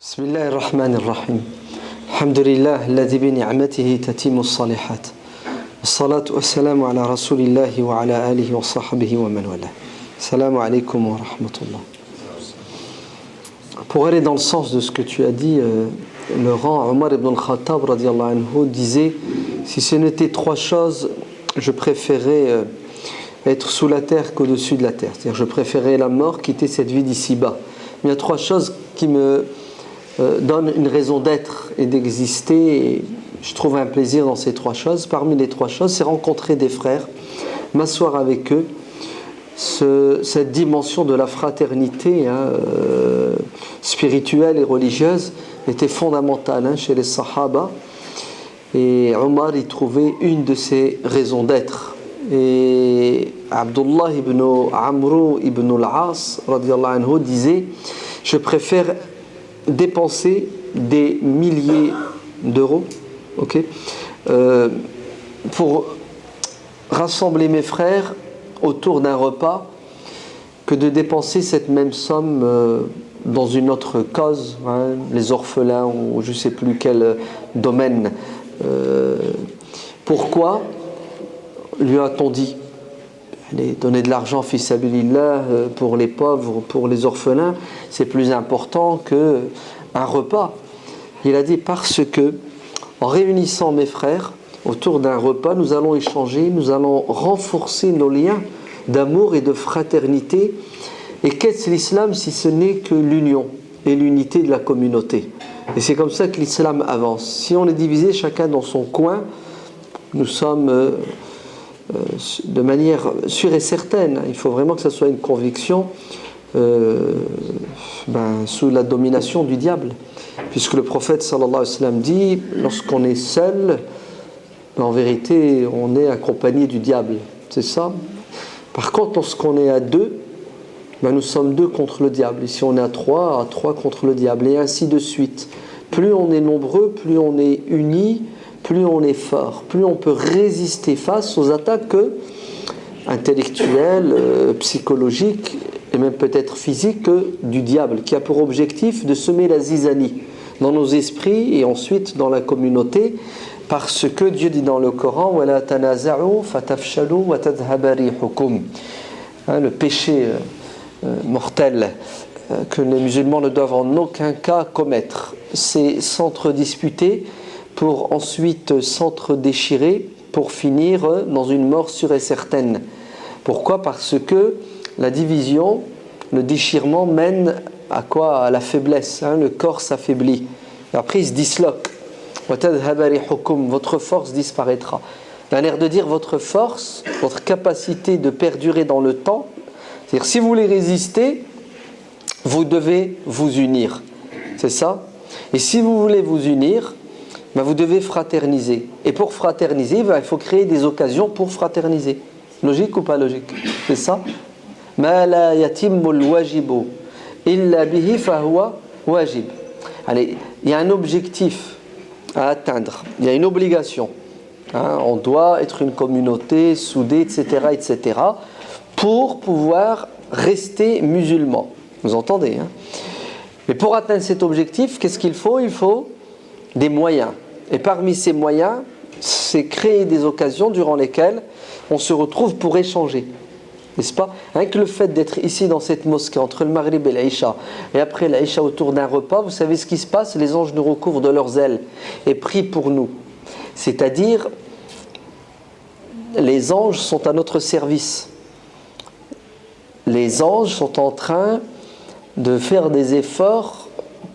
بسم الله الرحمن الرحيم الحمد لله الذي بنعمته تتم الصالحات والصلاة والسلام على رسول الله وعلى آله وصحبه ومن والاه السلام عليكم ورحمة الله. Pour aller dans le sens de ce que tu as dit, le rang Omar ibn al-Khattab radiallahu anhu disait: si ce n'était trois choses, je préférais être sous la terre qu'au-dessus de la terre. C'est-à-dire, je préférais la mort, quitter cette vie d'ici-bas. Mais il y a trois choses qui me donnent une raison d'être et d'exister. Et je trouve un plaisir dans ces trois choses. Parmi les trois choses, c'est rencontrer des frères, m'asseoir avec eux. Cette dimension de la fraternité spirituelle et religieuse était fondamentale chez les Sahaba. Et Omar y trouvait une de ses raisons d'être. Et Abdullah ibn Amr ibn al-As radiallahu anhu disait: je préfère dépenser des milliers d'euros pour rassembler mes frères autour d'un repas que de dépenser cette même somme dans une autre cause, les orphelins ou je ne sais plus quel domaine. Pourquoi lui a-t-on dit donner de l'argent fi sabilillah pour les pauvres, pour les orphelins, c'est plus important qu'un repas? Il a dit: parce que en réunissant mes frères autour d'un repas, nous allons échanger, nous allons renforcer nos liens d'amour et de fraternité. Et qu'est-ce l'islam si ce n'est que l'union et l'unité de la communauté? Et c'est comme ça que l'islam avance. Si on est divisé chacun dans son coin, nous sommes de manière sûre et certaine, il faut vraiment que ça soit une conviction, sous la domination du diable, puisque le prophète sallallahu alayhi wa sallam dit: lorsqu'on est seul, en vérité on est accompagné du diable, c'est ça. Par contre, lorsqu'on est à deux, nous sommes deux contre le diable, et si on est à trois contre le diable, et ainsi de suite. Plus on est nombreux, plus on est unis, plus on est fort, plus on peut résister face aux attaques intellectuelles, psychologiques et même peut-être physiques du diable, qui a pour objectif de semer la zizanie dans nos esprits et ensuite dans la communauté, parce que Dieu dit dans le Coran: وَلَا تَنَازَعُوا فَتَفْشَلُوا وَتَذْهَبَ رِيحُكُمْ. Le péché mortel que les musulmans ne doivent en aucun cas commettre, c'est s'entre-disputer pour ensuite s'entre-déchirer, pour finir dans une mort sûre et certaine. Pourquoi ? Parce que la division, le déchirement mène à quoi ? À la faiblesse, le corps s'affaiblit. Et après il se disloque. Votre force disparaîtra. Il a l'air de dire votre force, votre capacité de perdurer dans le temps. C'est-à-dire, si vous voulez résister, vous devez vous unir. C'est ça ? Et si vous voulez vous unir, vous devez fraterniser. Et pour fraterniser, il faut créer des occasions pour fraterniser. Logique ou pas logique ? C'est ça ? Ma la yatimmul wajibu illa bihi fahuwa wajib. Allez, il y a un objectif à atteindre. Il y a une obligation. On doit être une communauté soudée, etc., etc., pour pouvoir rester musulman. Vous entendez ? Mais pour atteindre cet objectif, qu'est-ce qu'il faut ? Il faut des moyens. Et parmi ces moyens, c'est créer des occasions durant lesquelles on se retrouve pour échanger. N'est-ce pas ? Rien que le fait d'être ici dans cette mosquée, entre le Maghrib et l'Aïcha, et après l'Aïcha autour d'un repas, vous savez ce qui se passe ? Les anges nous recouvrent de leurs ailes et prient pour nous. C'est-à-dire, les anges sont à notre service. Les anges sont en train de faire des efforts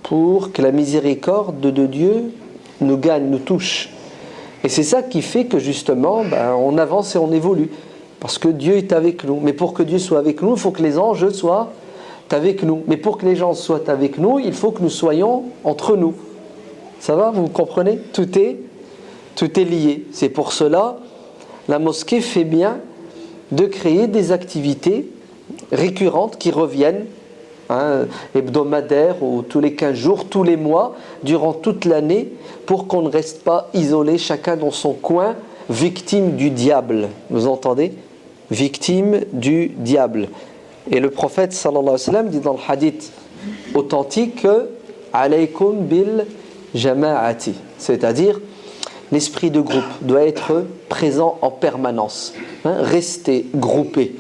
pour que la miséricorde de Dieu nous gagne, nous touche. Et c'est ça qui fait que justement, on avance et on évolue. Parce que Dieu est avec nous. Mais pour que Dieu soit avec nous, il faut que les anges soient avec nous. Mais pour que les gens soient avec nous, il faut que nous soyons entre nous. Ça va ? Vous comprenez ? Tout est lié. C'est pour cela, la mosquée fait bien de créer des activités récurrentes qui reviennent, hebdomadaires ou tous les 15 jours, tous les mois, durant toute l'année, pour qu'on ne reste pas isolé, chacun dans son coin, victime du diable. Vous entendez ? Victime du diable. Et le prophète sallallahu alayhi wa sallam dit dans le hadith authentique que alaykum bil jama'ati, c'est-à-dire l'esprit de groupe doit être présent en permanence, rester groupé.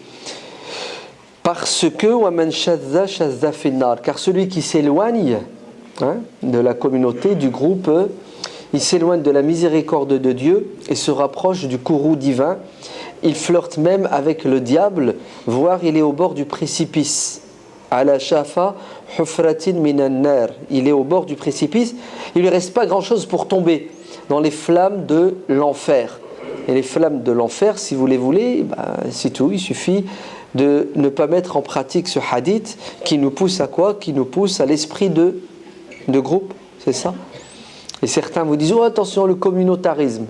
Parce que وَمَنْ شَذَّ شَذَّ فِي النَّارِ, car celui qui s'éloigne de la communauté, du groupe, il s'éloigne de la miséricorde de Dieu et se rapproche du courroux divin. Il flirte même avec le diable, voire il est au bord du précipice. Ala shafa hufratin minan nar, il est au bord du précipice, il lui reste pas grand-chose pour tomber dans les flammes de l'enfer. Et les flammes de l'enfer, si vous les voulez, c'est tout, il suffit de ne pas mettre en pratique ce hadith qui nous pousse à quoi? Qui nous pousse à l'esprit de groupe, c'est ça. Et certains vous disent, oh attention, le communautarisme,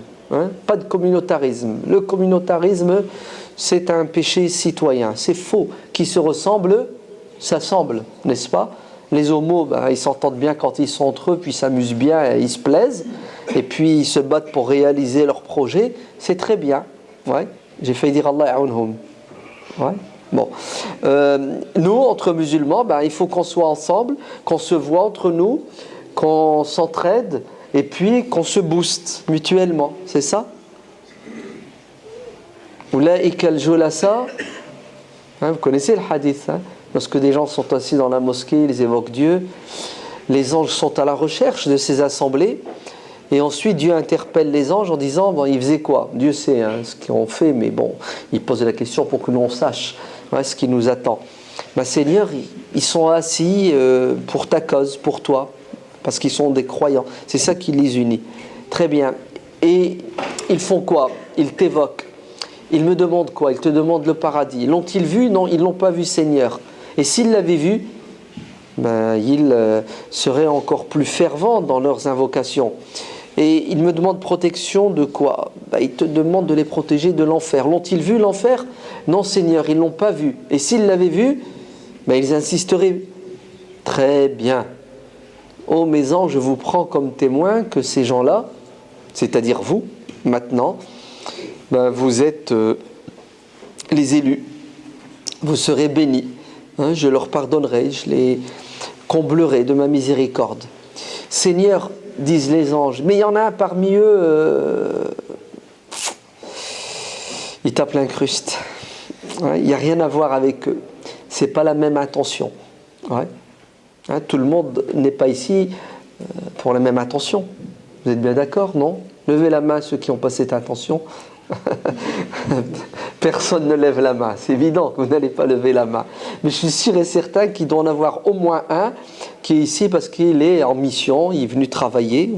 pas de communautarisme. Le communautarisme, c'est un péché citoyen, c'est faux. Qui se ressemble, s'assemble, n'est-ce pas? Les homos, ils s'entendent bien quand ils sont entre eux, puis ils s'amusent bien, ils se plaisent, et puis ils se battent pour réaliser leurs projets, c'est très bien. Ouais. J'ai failli dire Allah ya'ounhum. Ouais. Bon. Nous, entre musulmans, il faut qu'on soit ensemble, qu'on se voit entre nous, qu'on s'entraide, et puis qu'on se booste mutuellement, c'est ça? Oulaïka al-julasa, vous connaissez le hadith, lorsque des gens sont assis dans la mosquée, ils évoquent Dieu, les anges sont à la recherche de ces assemblées, et ensuite Dieu interpelle les anges en disant, ils faisaient quoi? Dieu sait ce qu'ils ont fait, mais bon, il pose la question pour que nous on sache ce qui nous attend. Seigneur, ils sont assis pour ta cause, pour toi, parce qu'ils sont des croyants, c'est ça qui les unit. Très bien. Et ils font quoi? Ils t'évoquent. Ils me demandent quoi? Ils te demandent le paradis. L'ont-ils vu? Non, ils ne l'ont pas vu, Seigneur. Et s'ils l'avaient vu, ils seraient encore plus fervents dans leurs invocations. Et ils me demandent protection de quoi? Ils te demandent de les protéger de l'enfer. L'ont-ils vu, l'enfer? Non, Seigneur, ils ne l'ont pas vu. Et s'ils l'avaient vu, ils insisteraient. Très bien. Oh mes anges, je vous prends comme témoin que ces gens-là, c'est-à-dire vous, maintenant, vous êtes les élus. Vous serez bénis. Je leur pardonnerai, je les comblerai de ma miséricorde. Seigneur, disent les anges, mais il y en a un parmi eux, il tape l'incruste. Il n'y a rien à voir avec eux. C'est pas la même intention. Tout le monde n'est pas ici pour la même intention. Vous êtes bien d'accord, non? Levez la main ceux qui n'ont pas cette intention. Personne ne lève la main, c'est évident que vous n'allez pas lever la main, mais je suis sûr et certain qu'il doit en avoir au moins un qui est ici parce qu'il est en mission, il est venu travailler,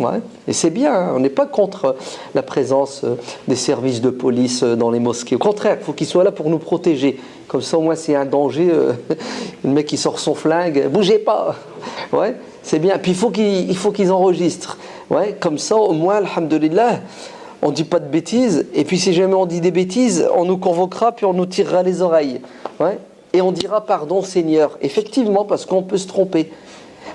et c'est bien, on n'est pas contre la présence des services de police dans les mosquées, au contraire, il faut qu'ils soient là pour nous protéger, comme ça au moins c'est un danger, le mec qui sort son flingue, bougez pas, c'est bien, puis il faut qu'ils enregistrent, comme ça au moins, alhamdoulilah, on ne dit pas de bêtises, et puis si jamais on dit des bêtises, on nous convoquera, puis on nous tirera les oreilles. Et on dira pardon Seigneur. Effectivement, parce qu'on peut se tromper.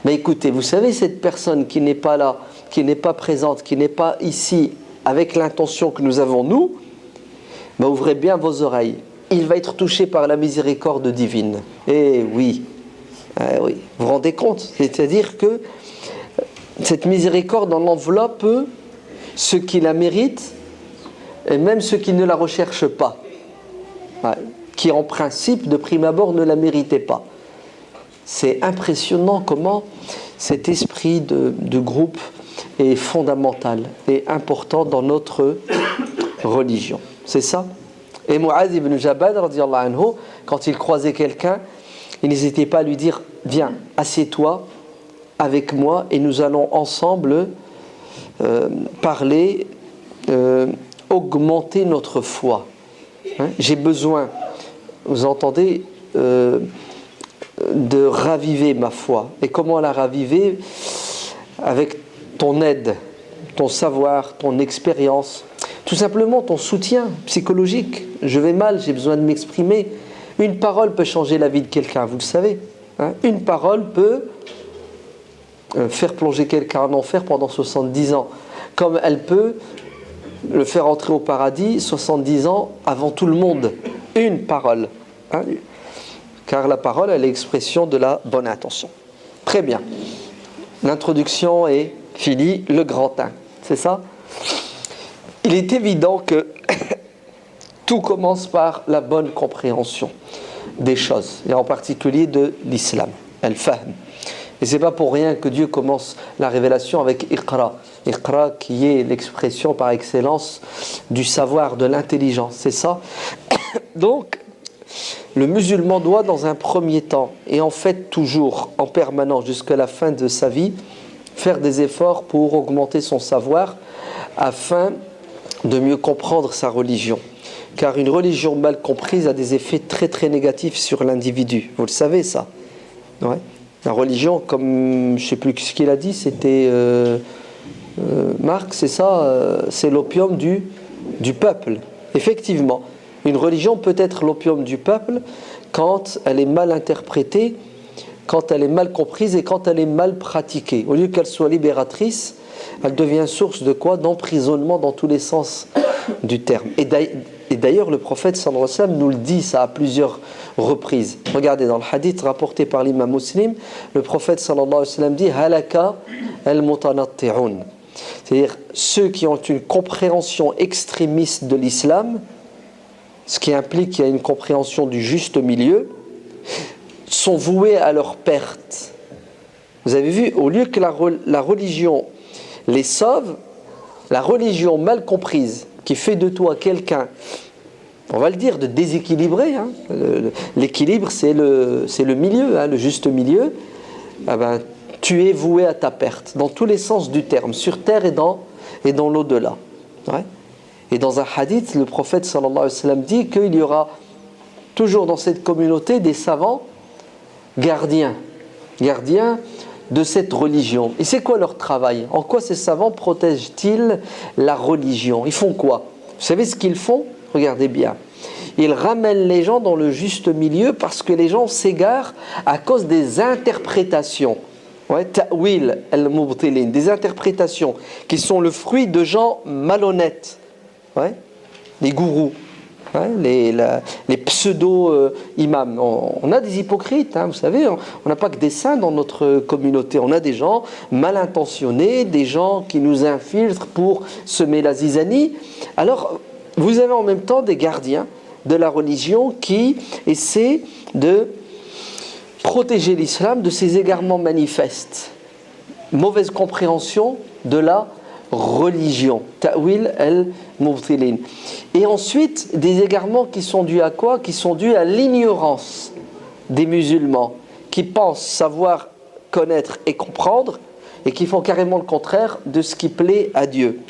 Mais écoutez, vous savez, cette personne qui n'est pas là, qui n'est pas présente, qui n'est pas ici, avec l'intention que nous avons nous, ouvrez bien vos oreilles. Il va être touché par la miséricorde divine. Eh oui, oui. Vous vous rendez compte? C'est-à-dire que cette miséricorde en enveloppe ceux qui la méritent et même ceux qui ne la recherchent pas, qui en principe de prime abord ne la méritaient pas. C'est impressionnant comment cet esprit de groupe est fondamental et important dans notre religion. C'est ça. Et Mu'adh ibn Jabal, radiyallahu anhu, quand il croisait quelqu'un, il n'hésitait pas à lui dire, viens, assieds-toi avec moi et nous allons ensemble parler, augmenter notre foi. J'ai besoin, vous entendez, de raviver ma foi. Et comment la raviver? Avec ton aide, ton savoir, ton expérience, tout simplement ton soutien psychologique. Je vais mal, j'ai besoin de m'exprimer. Une parole peut changer la vie de quelqu'un, vous le savez. Une parole peut faire plonger quelqu'un en enfer pendant 70 ans, comme elle peut le faire entrer au paradis 70 ans avant tout le monde. Une parole. Car la parole est l'expression de la bonne intention. Très bien. l'introduction est finie, le grand 1. C'est ça? Il est évident que tout commence par la bonne compréhension des choses, et en particulier de l'islam, al-fahm. Et c'est pas pour rien que Dieu commence la révélation avec Iqra. Iqra qui est l'expression par excellence du savoir, de l'intelligence, c'est ça? Donc, le musulman doit dans un premier temps, et en fait toujours, en permanence, jusqu'à la fin de sa vie, faire des efforts pour augmenter son savoir afin de mieux comprendre sa religion. Car une religion mal comprise a des effets très très négatifs sur l'individu. Vous le savez ça? Ouais. La religion, comme je ne sais plus ce qu'il a dit, c'était Marx, c'est ça, c'est l'opium du peuple. Effectivement, une religion peut être l'opium du peuple quand elle est mal interprétée, quand elle est mal comprise et quand elle est mal pratiquée. Au lieu qu'elle soit libératrice, elle devient source de quoi? D'emprisonnement dans tous les sens du terme. Et d'ailleurs, le prophète sallallahu alayhi wa sallam nous le dit ça à plusieurs reprises. Regardez, dans le hadith rapporté par l'imam Muslim, le prophète sallallahu alayhi wa sallam dit « Halaka al-mutanatti'un » c'est-à-dire ceux qui ont une compréhension extrémiste de l'islam, ce qui implique qu'il y a une compréhension du juste milieu, sont voués à leur perte. Vous avez vu, au lieu que la religion les sauve, la religion mal comprise, qui fait de toi quelqu'un, on va le dire, de déséquilibré, hein. L'équilibre c'est le milieu, hein, le juste milieu, ah ben, tu es voué à ta perte, dans tous les sens du terme, sur terre et dans l'au-delà. Ouais. Et dans un hadith, le prophète sallallahu alayhi wa sallam dit qu'il y aura toujours dans cette communauté des savants gardiens de cette religion. Et c'est quoi leur travail? En quoi ces savants protègent-ils la religion? Ils font quoi? Vous savez ce qu'ils font? Regardez bien. Ils ramènent les gens dans le juste milieu parce que les gens s'égarent à cause des interprétations. Ouais, ta'wil al-mubtilin, des interprétations qui sont le fruit de gens malhonnêtes. Ouais, les gourous. Ouais, les pseudo-imams. On a des hypocrites, hein, vous savez, on n'a pas que des saints dans notre communauté. On a des gens mal intentionnés, des gens qui nous infiltrent pour semer la zizanie. Alors, vous avez en même temps des gardiens de la religion qui essaient de protéger l'islam de ses égarements manifestes. Mauvaise compréhension de la religion, ta'wil al-mubtilin. Et ensuite, des égarements qui sont dus à quoi? Qui sont dus à l'ignorance des musulmans, qui pensent savoir connaître et comprendre, et qui font carrément le contraire de ce qui plaît à Dieu.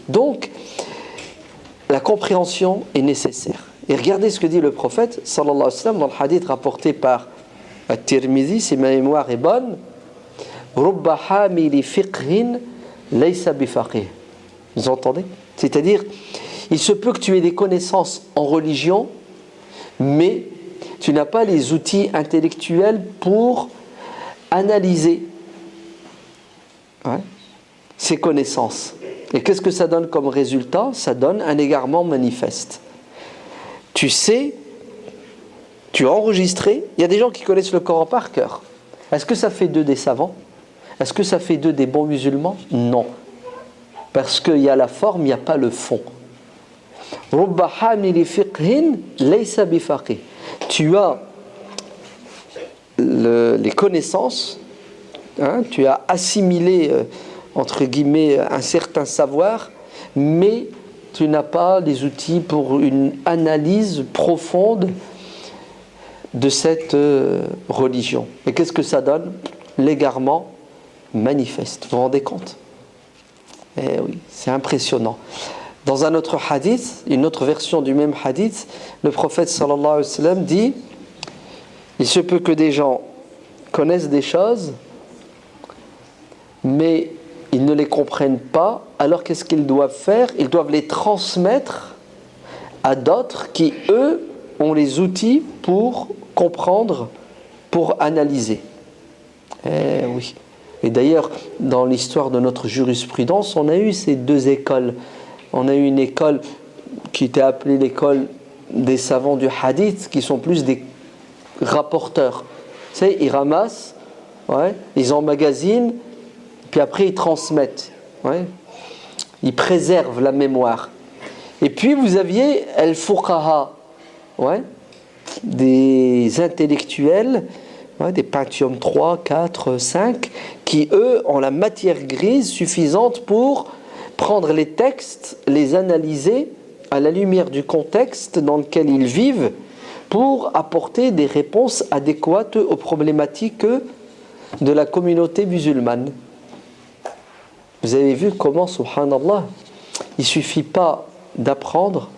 Donc, la compréhension est nécessaire. Et regardez ce que dit le prophète, sallallahu alayhi wa sallam, dans le hadith rapporté par At-Tirmidhi, si ma mémoire est bonne, « Rubba hamili fiqhin laysa bifaqih » Vous entendez? C'est-à-dire, il se peut que tu aies des connaissances en religion, mais tu n'as pas les outils intellectuels pour analyser ces connaissances. Et qu'est-ce que ça donne comme résultat? Ça donne un égarement manifeste. Tu sais, tu as enregistré, il y a des gens qui connaissent le Coran par cœur. Est-ce que ça fait d'eux des savants? Est-ce que ça fait d'eux des bons musulmans? Non. Parce qu'il y a la forme, il n'y a pas le fond. Rubba hamili fiqhin laysa bifaqih. Tu as les connaissances, hein, tu as assimilé, entre guillemets, un certain savoir, mais tu n'as pas les outils pour une analyse profonde de cette religion. Et qu'est-ce que ça donne? L'égarement manifeste. Vous vous rendez compte? Eh oui, c'est impressionnant. Dans un autre hadith, une autre version du même hadith, le prophète sallallahu alayhi wa sallam dit: il se peut que des gens connaissent des choses, mais ils ne les comprennent pas. Alors qu'est-ce qu'ils doivent faire? Ils doivent les transmettre à d'autres qui, eux, ont les outils pour comprendre, pour analyser. Eh oui. Et d'ailleurs, dans l'histoire de notre jurisprudence, on a eu ces deux écoles. On a eu une école qui était appelée l'école des savants du hadith, qui sont plus des rapporteurs. Tu sais, ils ramassent, ils emmagasinent, Puis après, ils transmettent. Ouais. Ils préservent la mémoire. Et puis, vous aviez al-fuqaha, ouais, des intellectuels, ouais, des Pentium 3, 4, 5, qui, eux, ont la matière grise suffisante pour prendre les textes, les analyser à la lumière du contexte dans lequel ils vivent, pour apporter des réponses adéquates aux problématiques de la communauté musulmane. Vous avez vu comment, subhanallah, il ne suffit pas d'apprendre,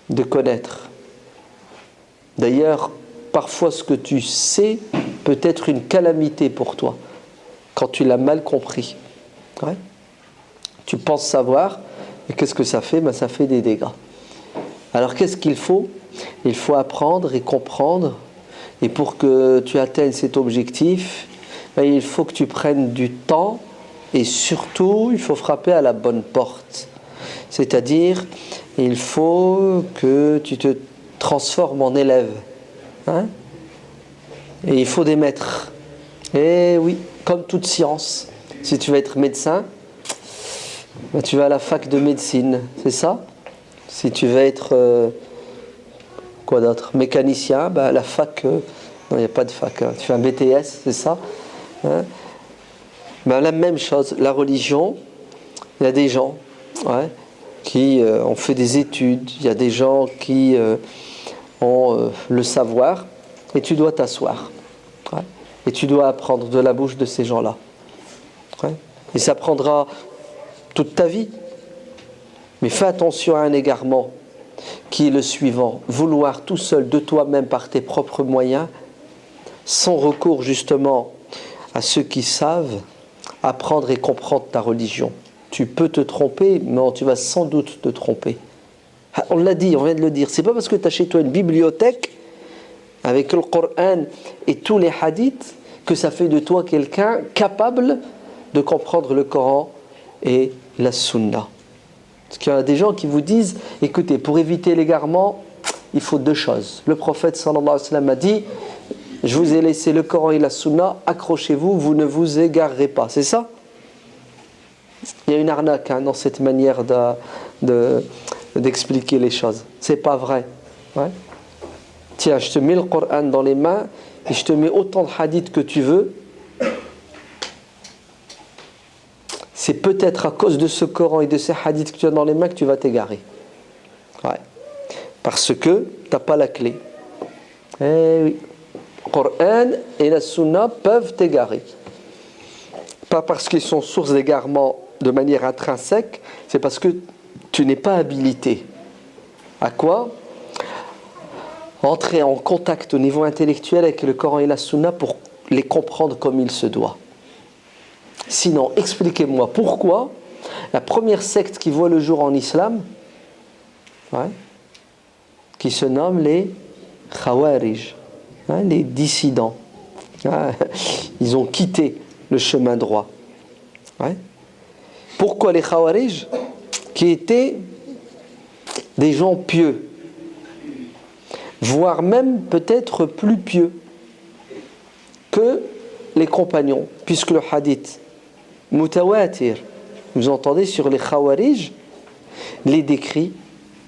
de connaître. D'ailleurs, parfois ce que tu sais peut être une calamité pour toi, quand tu l'as mal compris. Ouais. Tu penses savoir, et qu'est-ce que ça fait? Ça fait des dégâts. Alors qu'est-ce qu'il faut? Il faut apprendre et comprendre, et pour que tu atteignes cet objectif, il faut que tu prennes du temps, et surtout, il faut frapper à la bonne porte. C'est-à-dire, il faut que tu te transformes en élève. Hein? Et il faut des maîtres. Et oui, comme toute science, si tu veux être médecin, tu vas à la fac de médecine, c'est ça? Si tu veux être quoi d'autre? Mécanicien, la fac, non, il n'y a pas de fac. Tu fais un BTS, c'est ça? Hein? La même chose, la religion, il y a des gens, ouais, qui ont fait des études, il y a des gens qui ont le savoir, et tu dois t'asseoir. Ouais, et tu dois apprendre de la bouche de ces gens-là. Ouais, et ça prendra toute ta vie. Mais fais attention à un égarement qui est le suivant: vouloir tout seul de toi-même par tes propres moyens, sans recours justement à ceux qui savent apprendre et comprendre ta religion. Tu peux te tromper, mais tu vas sans doute te tromper. On l'a dit, on vient de le dire. C'est pas parce que tu as chez toi une bibliothèque avec le Coran et tous les hadiths que ça fait de toi quelqu'un capable de comprendre le Coran et la Sunna. Parce qu'il y a des gens qui vous disent: écoutez, pour éviter l'égarement, il faut deux choses. Le prophète sallallahu alayhi wa sallam a dit: je vous ai laissé le Coran et la Sunna, accrochez-vous, vous ne vous égarerez pas. C'est ça? Il y a une arnaque dans cette manière d'expliquer les choses. C'est pas vrai. Ouais. Tiens, je te mets le Coran dans les mains et je te mets autant de hadiths que tu veux. C'est peut-être à cause de ce Coran et de ces hadiths que tu as dans les mains que tu vas t'égarer. Ouais. Parce que tu n'as pas la clé. Eh oui. Le Coran et la Sunna peuvent t'égarer. Pas parce qu'ils sont source d'égarement de manière intrinsèque, c'est parce que tu n'es pas habilité. À quoi? Entrer en contact au niveau intellectuel avec le Coran et la Sunna pour les comprendre comme il se doit. Sinon, expliquez-moi pourquoi la première secte qui voit le jour en islam, ouais, qui se nomme les Khawarij, hein, les dissidents, hein, ils ont quitté le chemin droit. Ouais. Pourquoi les Khawarij, qui étaient des gens pieux, voire même peut-être plus pieux que les compagnons, puisque le hadith mutawatir, vous entendez, sur les Khawarij, les décrit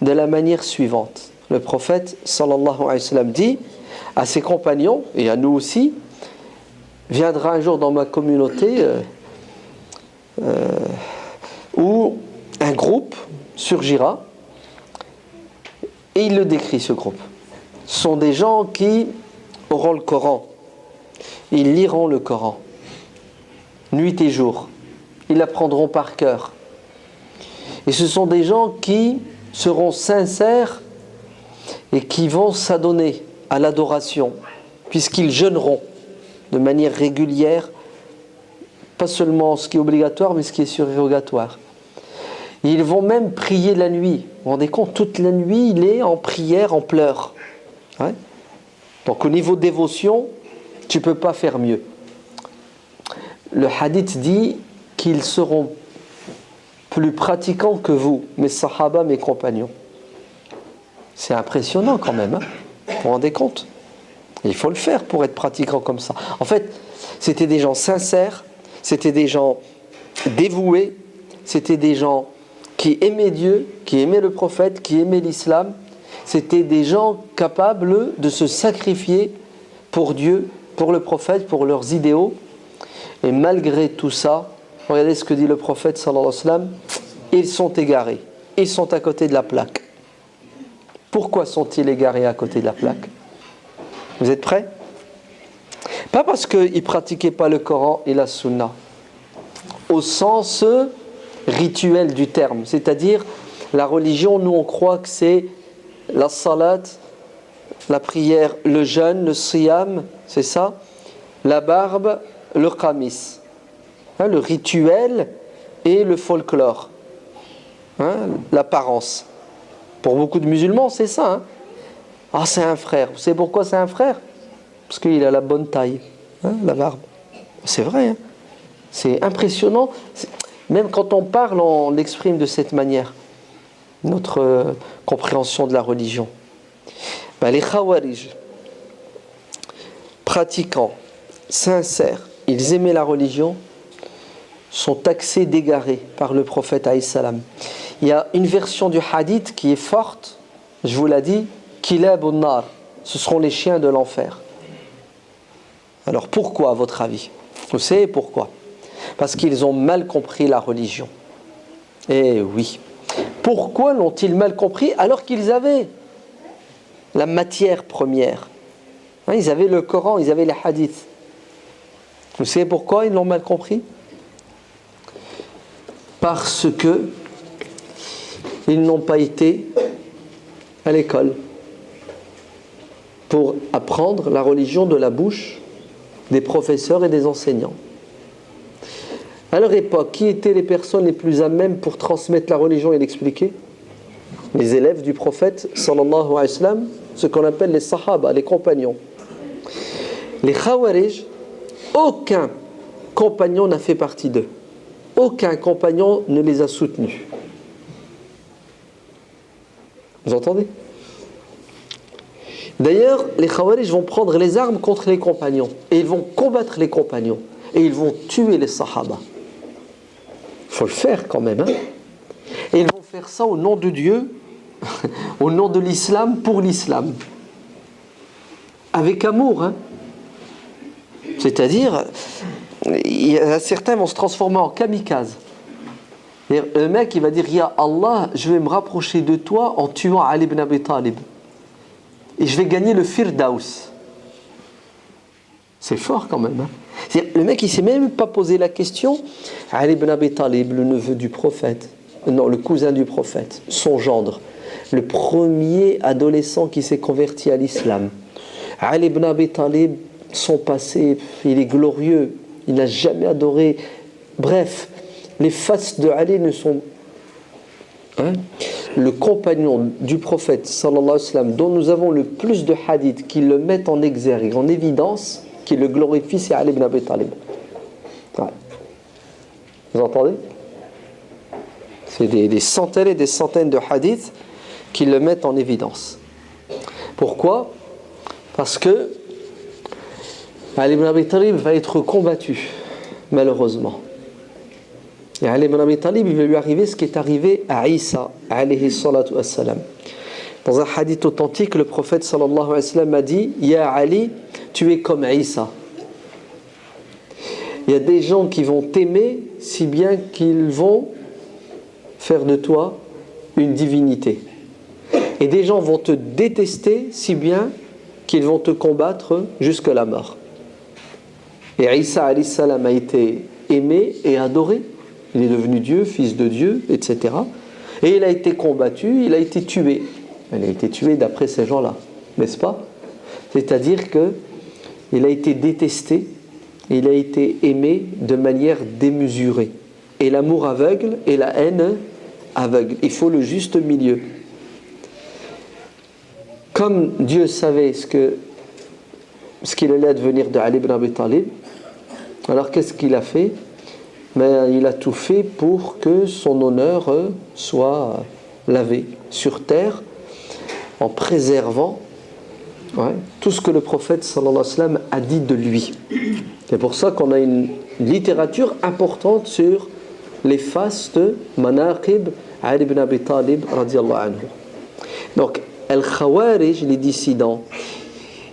de la manière suivante. Le prophète sallallahu alayhi wa sallam dit à ses compagnons, et à nous aussi: viendra un jour dans ma communauté où un groupe surgira, et il le décrit, ce groupe. Ce sont des gens qui auront le Coran, ils liront le Coran nuit et jour, ils l'apprendront par cœur, et ce sont des gens qui seront sincères et qui vont s'adonner à l'adoration, puisqu'ils jeûneront de manière régulière, pas seulement ce qui est obligatoire, mais ce qui est surrogatoire. Ils vont même prier la nuit. Vous vous rendez compte, toute la nuit, il est en prière, en pleurs. Ouais. Donc au niveau dévotion, tu ne peux pas faire mieux. Le hadith dit qu'ils seront plus pratiquants que vous, mes sahaba, mes compagnons. C'est impressionnant quand même, hein. Vous vous rendez compte? Et il faut le faire pour être pratiquant comme ça. En fait, c'était des gens sincères, c'était des gens dévoués, c'était des gens qui aimaient Dieu, qui aimaient le prophète, qui aimaient l'islam. C'était des gens capables de se sacrifier pour Dieu, pour le prophète, pour leurs idéaux. Et malgré tout ça, regardez ce que dit le prophète sallallahu alayhi wa sallam, ils sont égarés, ils sont à côté de la plaque. Pourquoi sont-ils égarés à côté de la plaque? Vous êtes prêts? Pas parce qu'ils ne pratiquaient pas le Coran et la Sunna, au sens rituel du terme, c'est-à-dire la religion, nous on croit que c'est la salat, la prière, le jeûne, le siyam, c'est ça, la barbe, le qamis, hein, le rituel et le folklore, hein, l'apparence. Pour beaucoup de musulmans, c'est ça. Hein. Ah, c'est un frère. Vous savez pourquoi c'est un frère? Parce qu'il a la bonne taille, hein, la barbe. C'est vrai, hein. C'est impressionnant. Même quand on parle, on l'exprime de cette manière, notre compréhension de la religion. Ben, les Khawarij, pratiquants, sincères, ils aimaient la religion, sont taxés d'égarés par le prophète alayhi salam. Il y a une version du hadith qui est forte, je vous l'ai dit, Kilab un-nar, ce seront les chiens de l'enfer. Alors pourquoi, à votre avis? Vous savez pourquoi? Parce qu'ils ont mal compris la religion. Eh oui. Pourquoi l'ont-ils mal compris alors qu'ils avaient la matière première? Hein, ils avaient le Coran, ils avaient les hadiths. Vous savez pourquoi ils l'ont mal compris? Parce que ils n'ont pas été à l'école pour apprendre la religion de la bouche des professeurs et des enseignants. À leur époque, qui étaient les personnes les plus à même pour transmettre la religion et l'expliquer? Les élèves du prophète sallallahu alayhi wa sallam, ce qu'on appelle les sahaba, les compagnons. Les Khawarij, aucun compagnon n'a fait partie d'eux. Aucun compagnon ne les a soutenus. Vous entendez? D'ailleurs, les Khawarij vont prendre les armes contre les compagnons. Et ils vont combattre les compagnons. Et ils vont tuer les Sahaba. Il faut le faire quand même. Hein? Et ils vont faire ça au nom de Dieu, au nom de l'islam, pour l'islam. Avec amour. Hein? C'est-à-dire, certains vont se transformer en kamikazes. Le mec, il va dire, Ya Allah, je vais me rapprocher de toi en tuant Ali ibn Abi Talib. Et je vais gagner le Firdaus. C'est fort quand même. Hein. Le mec, il ne s'est même pas posé la question. Ali ibn Abi Talib, le neveu du prophète, non, le cousin du prophète, son gendre, le premier adolescent qui s'est converti à l'islam. Ali ibn Abi Talib, son passé, il est glorieux, il n'a jamais adoré. Bref, les faces de Ali ne sont... Hein? Le compagnon du prophète sallallahu alayhi wa sallam, dont nous avons le plus de hadiths qui le mettent en exergue, en évidence, qui le glorifie, c'est Ali ibn Abi Talib. Ouais. Vous entendez? C'est des centaines et des centaines de hadiths qui le mettent en évidence. Pourquoi? Parce que Ali ibn Abi Talib va être combattu, malheureusement. Et Ali ibn Abi Talib, il va lui arriver ce qui est arrivé à Isa, alayhi salatu wassalam. Dans un hadith authentique, le prophète sallallahu alayhi wa sallam a dit, Ya Ali, tu es comme Isa. Il y a des gens qui vont t'aimer si bien qu'ils vont faire de toi une divinité. Et des gens vont te détester si bien qu'ils vont te combattre jusqu'à la mort. Et Isa alayhi salam a été aimé et adoré. Il est devenu Dieu, fils de Dieu, etc. Et il a été combattu, il a été tué. Il a été tué d'après ces gens-là, n'est-ce pas? C'est-à-dire qu'il a été détesté, il a été aimé de manière démesurée. Et l'amour aveugle et la haine aveugle. Il faut le juste milieu. Comme Dieu savait ce qu'il allait advenir de Ali ibn Abi Talib, alors qu'est-ce qu'il a fait? Mais il a tout fait pour que son honneur soit lavé sur terre en préservant tout ce que le prophète sallallahu alayhi wa sallam a dit de lui. C'est pour ça qu'on a une littérature importante sur les faces de Manaqib Ali ibn Abi Talib radiallahu anhu. Donc, Al-Khawarij, les dissidents,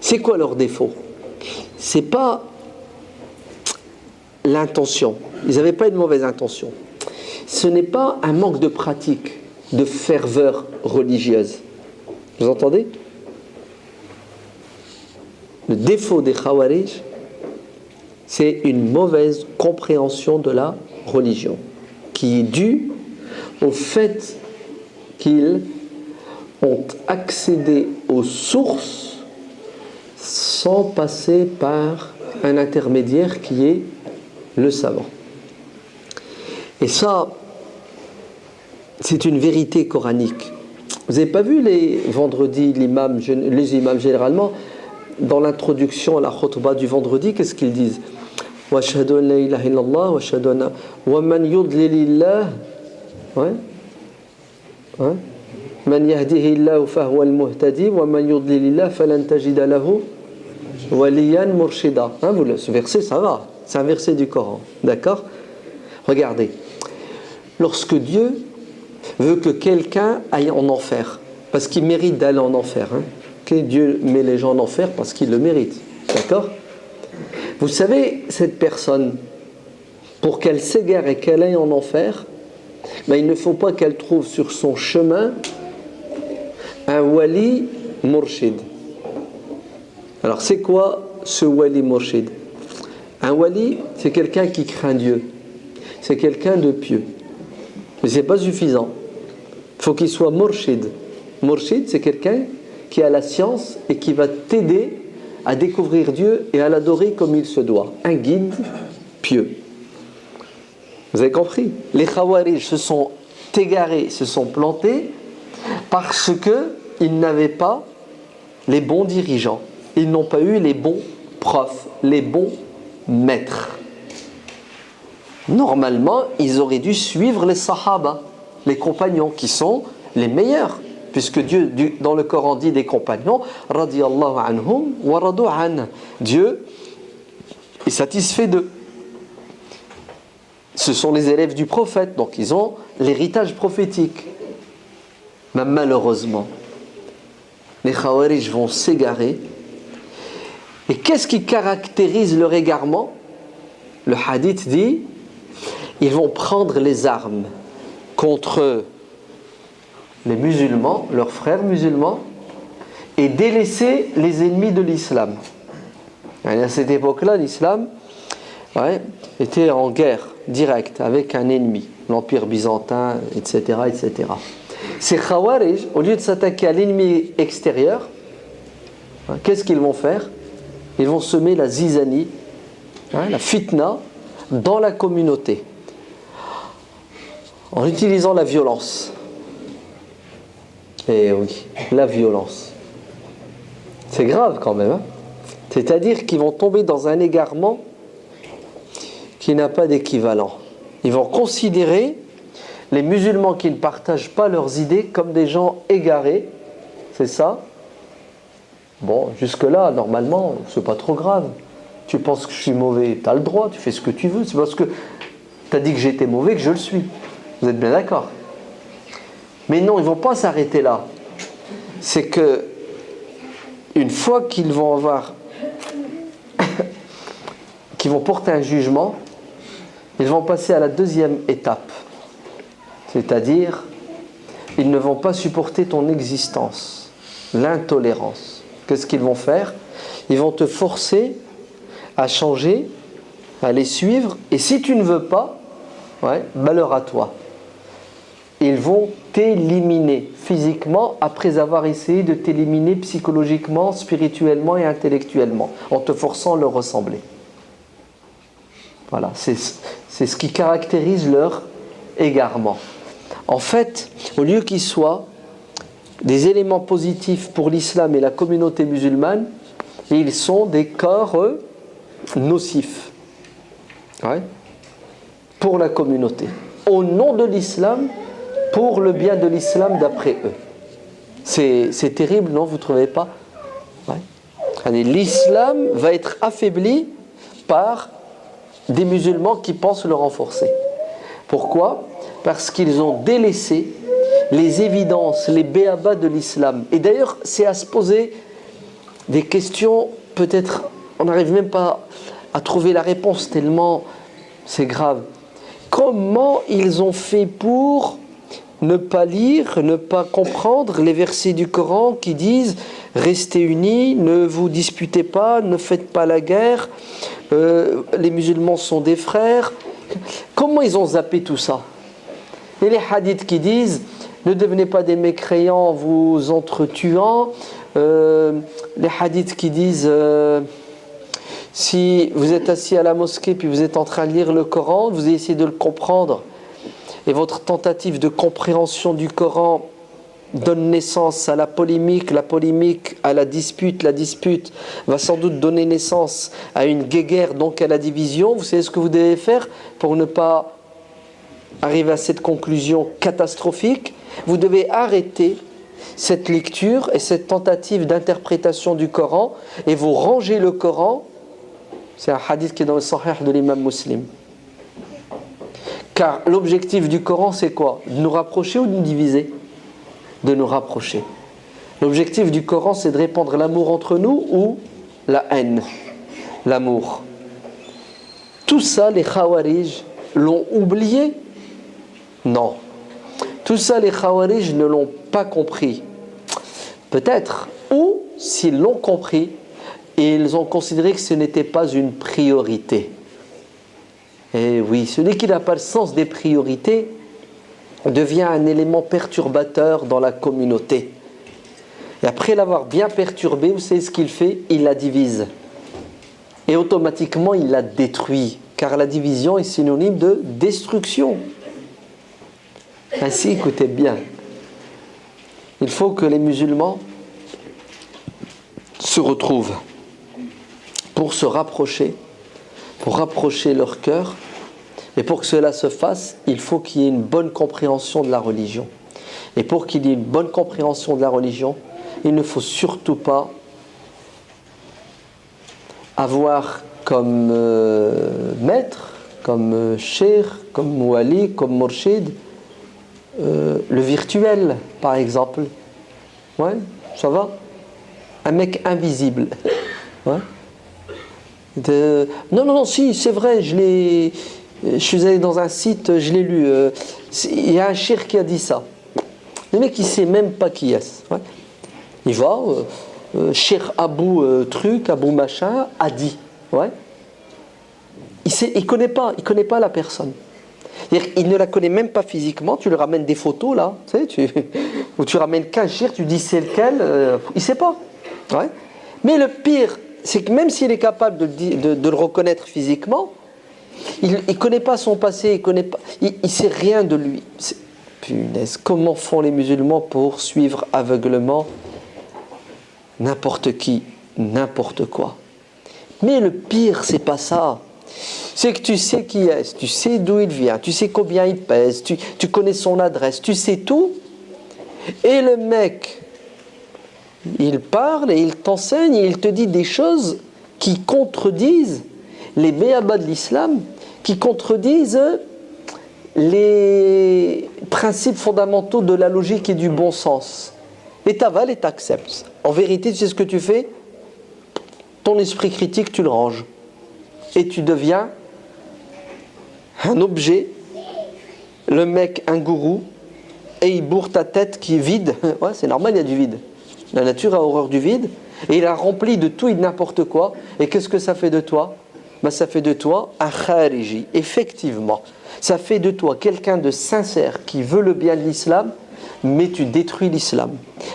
c'est quoi leur défaut? C'est pas l'intention. Ils n'avaient pas une mauvaise intention. Ce n'est pas un manque de pratique, de ferveur religieuse. Vous entendez? Le défaut des Khawarij, c'est une mauvaise compréhension de la religion, qui est due au fait qu'ils ont accédé aux sources sans passer par un intermédiaire qui est le savant. Et ça, c'est une vérité coranique. Vous n'avez pas vu les vendredis, les imams généralement, dans l'introduction à la khutbah du vendredi, qu'est-ce qu'ils disent? Wa ashhadu an la ilaha illallah wa ashhadu anna wa man yudlilillah man yahdihillahu fahuwa al-muhtadi wa man yudlilillah falan tajida lahu waliyan murshida. Ce verset, ça va. C'est un verset du Coran. D'accord? Regardez. Lorsque Dieu veut que quelqu'un aille en enfer, parce qu'il mérite d'aller en enfer, Dieu met les gens en enfer parce qu'il le mérite. D'accord? Vous savez, cette personne, pour qu'elle s'égare et qu'elle aille en enfer, il ne faut pas qu'elle trouve sur son chemin un wali murshid. Alors, c'est quoi ce wali murshid? Un wali, c'est quelqu'un qui craint Dieu. C'est quelqu'un de pieux. Mais ce n'est pas suffisant. Il faut qu'il soit murshid. Murshid, c'est quelqu'un qui a la science et qui va t'aider à découvrir Dieu et à l'adorer comme il se doit. Un guide pieux. Vous avez compris? Les Khawarij se sont égarés, se sont plantés parce qu'ils n'avaient pas les bons dirigeants. Ils n'ont pas eu les bons profs, les bons maîtres. Normalement, ils auraient dû suivre les Sahaba, les compagnons qui sont les meilleurs. Puisque Dieu, dans le Coran, dit des compagnons, radiyallahu anhum wa radu an. Dieu est satisfait d'eux. Ce sont les élèves du prophète, donc ils ont l'héritage prophétique. Mais malheureusement, les Khawarij vont s'égarer. Et qu'est-ce qui caractérise leur égarement? Le hadith dit, ils vont prendre les armes contre les musulmans, leurs frères musulmans, et délaisser les ennemis de l'islam. À cette époque-là, l'islam était en guerre directe avec un ennemi, l'Empire byzantin, etc., etc. Ces Khawarij, au lieu de s'attaquer à l'ennemi extérieur, qu'est-ce qu'ils vont faire? Ils vont semer la zizanie, la fitna, dans la communauté, en utilisant la violence. Et oui, la violence. C'est grave quand même. C'est-à-dire qu'ils vont tomber dans un égarement qui n'a pas d'équivalent. Ils vont considérer les musulmans qui ne partagent pas leurs idées comme des gens égarés. C'est ça? Bon, jusque-là, normalement, c'est pas trop grave. Tu penses que je suis mauvais, tu as le droit, tu fais ce que tu veux. C'est parce que tu as dit que j'étais mauvais que je le suis. Vous êtes bien d'accord? Mais non, ils ne vont pas s'arrêter là. C'est que une fois qu'ils vont avoir qu'ils vont porter un jugement, ils vont passer à la deuxième étape. C'est-à-dire, ils ne vont pas supporter ton existence, l'intolérance. Qu'est-ce qu'ils vont faire? Ils vont te forcer à changer, à les suivre, et si tu ne veux pas, malheur à toi. Ils vont t'éliminer physiquement après avoir essayé de t'éliminer psychologiquement, spirituellement et intellectuellement, en te forçant à leur ressembler. Voilà, c'est ce qui caractérise leur égarement. En fait, au lieu qu'ils soient des éléments positifs pour l'islam et la communauté musulmane, ils sont des corps nocifs pour la communauté. Au nom de l'islam, pour le bien de l'islam d'après eux. C'est terrible, non? Vous ne trouvez pas? L'islam va être affaibli par des musulmans qui pensent le renforcer. Pourquoi? Parce qu'ils ont délaissé les évidences, les béabas de l'islam. Et d'ailleurs, c'est à se poser des questions, peut-être, on n'arrive même pas à trouver la réponse tellement c'est grave. Comment ils ont fait pour ne pas lire, ne pas comprendre les versets du Coran qui disent « Restez unis, ne vous disputez pas, ne faites pas la guerre, les musulmans sont des frères ». Comment ils ont zappé tout ça? Et les hadiths qui disent « Ne devenez pas des mécréants en vous entretuant ». Les hadiths qui disent si vous êtes assis à la mosquée puis vous êtes en train de lire le Coran, vous essayez de le comprendre et votre tentative de compréhension du Coran donne naissance à la polémique à la dispute va sans doute donner naissance à une guéguerre, donc à la division. Vous savez ce que vous devez faire pour ne pas arriver à cette conclusion catastrophique? Vous devez arrêter cette lecture et cette tentative d'interprétation du Coran et vous rangez le Coran. C'est un hadith qui est dans le Sahih de l'imam Muslim. Car l'objectif du Coran, c'est quoi? De nous rapprocher ou de nous diviser? De nous rapprocher. L'objectif du Coran, c'est de répandre l'amour entre nous ou la haine? L'amour. Tout ça, les Khawarij l'ont oublié? Non. Tout ça, les Khawarij ne l'ont pas compris. Peut-être. Ou, s'ils l'ont compris, ils ont considéré que ce n'était pas une priorité. Et oui, celui qui n'a pas le sens des priorités devient un élément perturbateur dans la communauté. Et après l'avoir bien perturbé, vous savez ce qu'il fait? Il la divise. Et automatiquement, il la détruit. Car la division est synonyme de destruction. Ainsi, écoutez bien. Il faut que les musulmans se retrouvent pour se rapprocher, pour rapprocher leur cœur. Et pour que cela se fasse, il faut qu'il y ait une bonne compréhension de la religion. Et pour qu'il y ait une bonne compréhension de la religion, il ne faut surtout pas avoir comme maître, comme cheikh, comme mouali, comme murshid, le virtuel, par exemple. Ouais, ça va? Un mec invisible. Ouais. Non, si, c'est vrai, je suis allé dans un site, je l'ai lu. Il y a un cheikh qui a dit ça. Le mec, il ne sait même pas qui est. Ouais. Il va, cheikh Abou truc, Abou machin, a dit. Ouais. Il connaît pas la personne. Il ne la connaît même pas physiquement. Tu lui ramènes des photos là, ou tu ramènes qu'un cheikh, tu dis c'est lequel, il ne sait pas. Ouais. Mais le pire, c'est que même s'il est capable de le reconnaître physiquement, il ne connaît pas son passé, il ne sait rien de lui. Punaise, comment font les musulmans pour suivre aveuglement n'importe qui, n'importe quoi? Mais le pire, c'est pas ça. C'est que tu sais qui est, tu sais d'où il vient, tu sais combien il pèse, tu connais son adresse, tu sais tout. Et le mec, il parle et il t'enseigne et il te dit des choses qui contredisent les béabas de l'islam, qui contredisent les principes fondamentaux de la logique et du bon sens. Et t'avales et t'acceptes. En vérité, tu sais ce que tu fais? Ton esprit critique, tu le ranges. Et tu deviens un objet, le mec, un gourou, et il bourre ta tête qui est vide. Ouais, c'est normal, il y a du vide. La nature a horreur du vide. Et il a rempli de tout et de n'importe quoi. Et qu'est-ce que ça fait de toi? Ça fait de toi un khariji. Effectivement, ça fait de toi quelqu'un de sincère qui veut le bien de l'islam, mais tu détruis l'islam.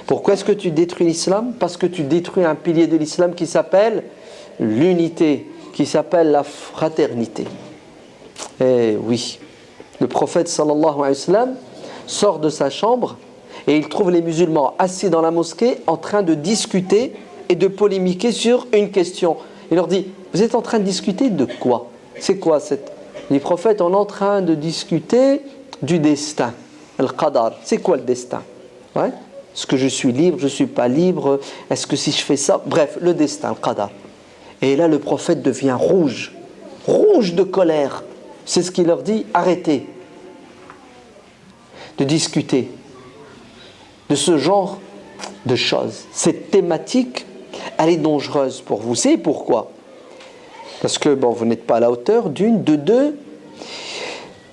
Pourquoi est-ce que tu détruis l'islam? Parce que tu détruis un pilier de l'islam qui s'appelle l'unité, qui s'appelle la fraternité. Et oui, le prophète sallallahu alayhi wa sallam sort de sa chambre et il trouve les musulmans assis dans la mosquée en train de discuter et de polémiquer sur une question. Il leur dit, vous êtes en train de discuter de quoi? C'est quoi cette... Les prophètes, on est en train de discuter du destin. Al-Qadar, c'est quoi le destin? Ouais? Est-ce que je suis libre, je ne suis pas libre? Est-ce que si je fais ça? Bref, le destin, Al-Qadar. Et là, le prophète devient rouge de colère. C'est ce qu'il leur dit, arrêtez. de discuter de ce genre de choses. Cette thématique, elle est dangereuse pour vous. C'est pourquoi? Parce que vous n'êtes pas à la hauteur d'une, de deux.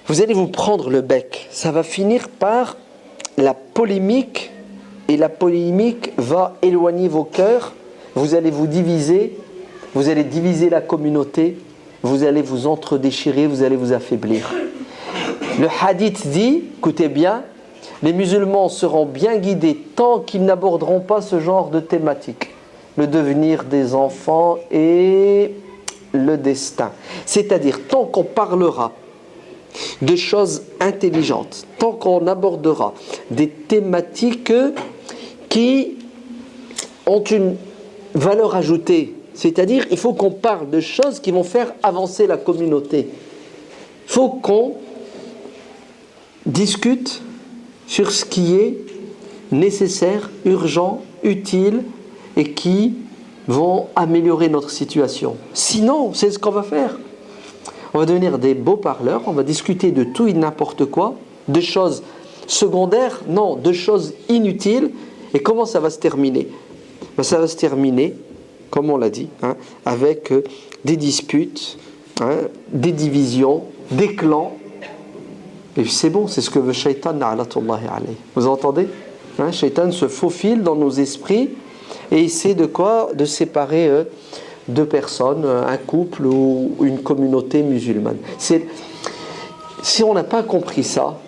Vous allez vous prendre le bec. Ça va finir par la polémique, et la polémique va éloigner vos cœurs. Vous allez vous diviser, vous allez diviser la communauté, vous allez vous entre-déchirer, vous allez vous affaiblir. Le hadith dit, écoutez bien, les musulmans seront bien guidés tant qu'ils n'aborderont pas ce genre de thématique. Le devenir des enfants et le destin. C'est-à-dire, tant qu'on parlera de choses intelligentes, tant qu'on abordera des thématiques qui ont une valeur ajoutée, c'est-à-dire il faut qu'on parle de choses qui vont faire avancer la communauté. Il faut qu'on discute sur ce qui est nécessaire, urgent, utile et qui vont améliorer notre situation. Sinon, c'est ce qu'on va faire. On va devenir des beaux parleurs, on va discuter de tout et de n'importe quoi, de choses secondaires, non, de choses inutiles. Et comment ça va se terminer? Ça va se terminer, comme on l'a dit, avec des disputes, des divisions, des clans. Et c'est bon, c'est ce que veut Shaitan, na'latullahi alayhi. Vous entendez? Shaitan se faufile dans nos esprits et essaie de quoi? De séparer deux personnes, un couple ou une communauté musulmane. Si on n'a pas compris ça,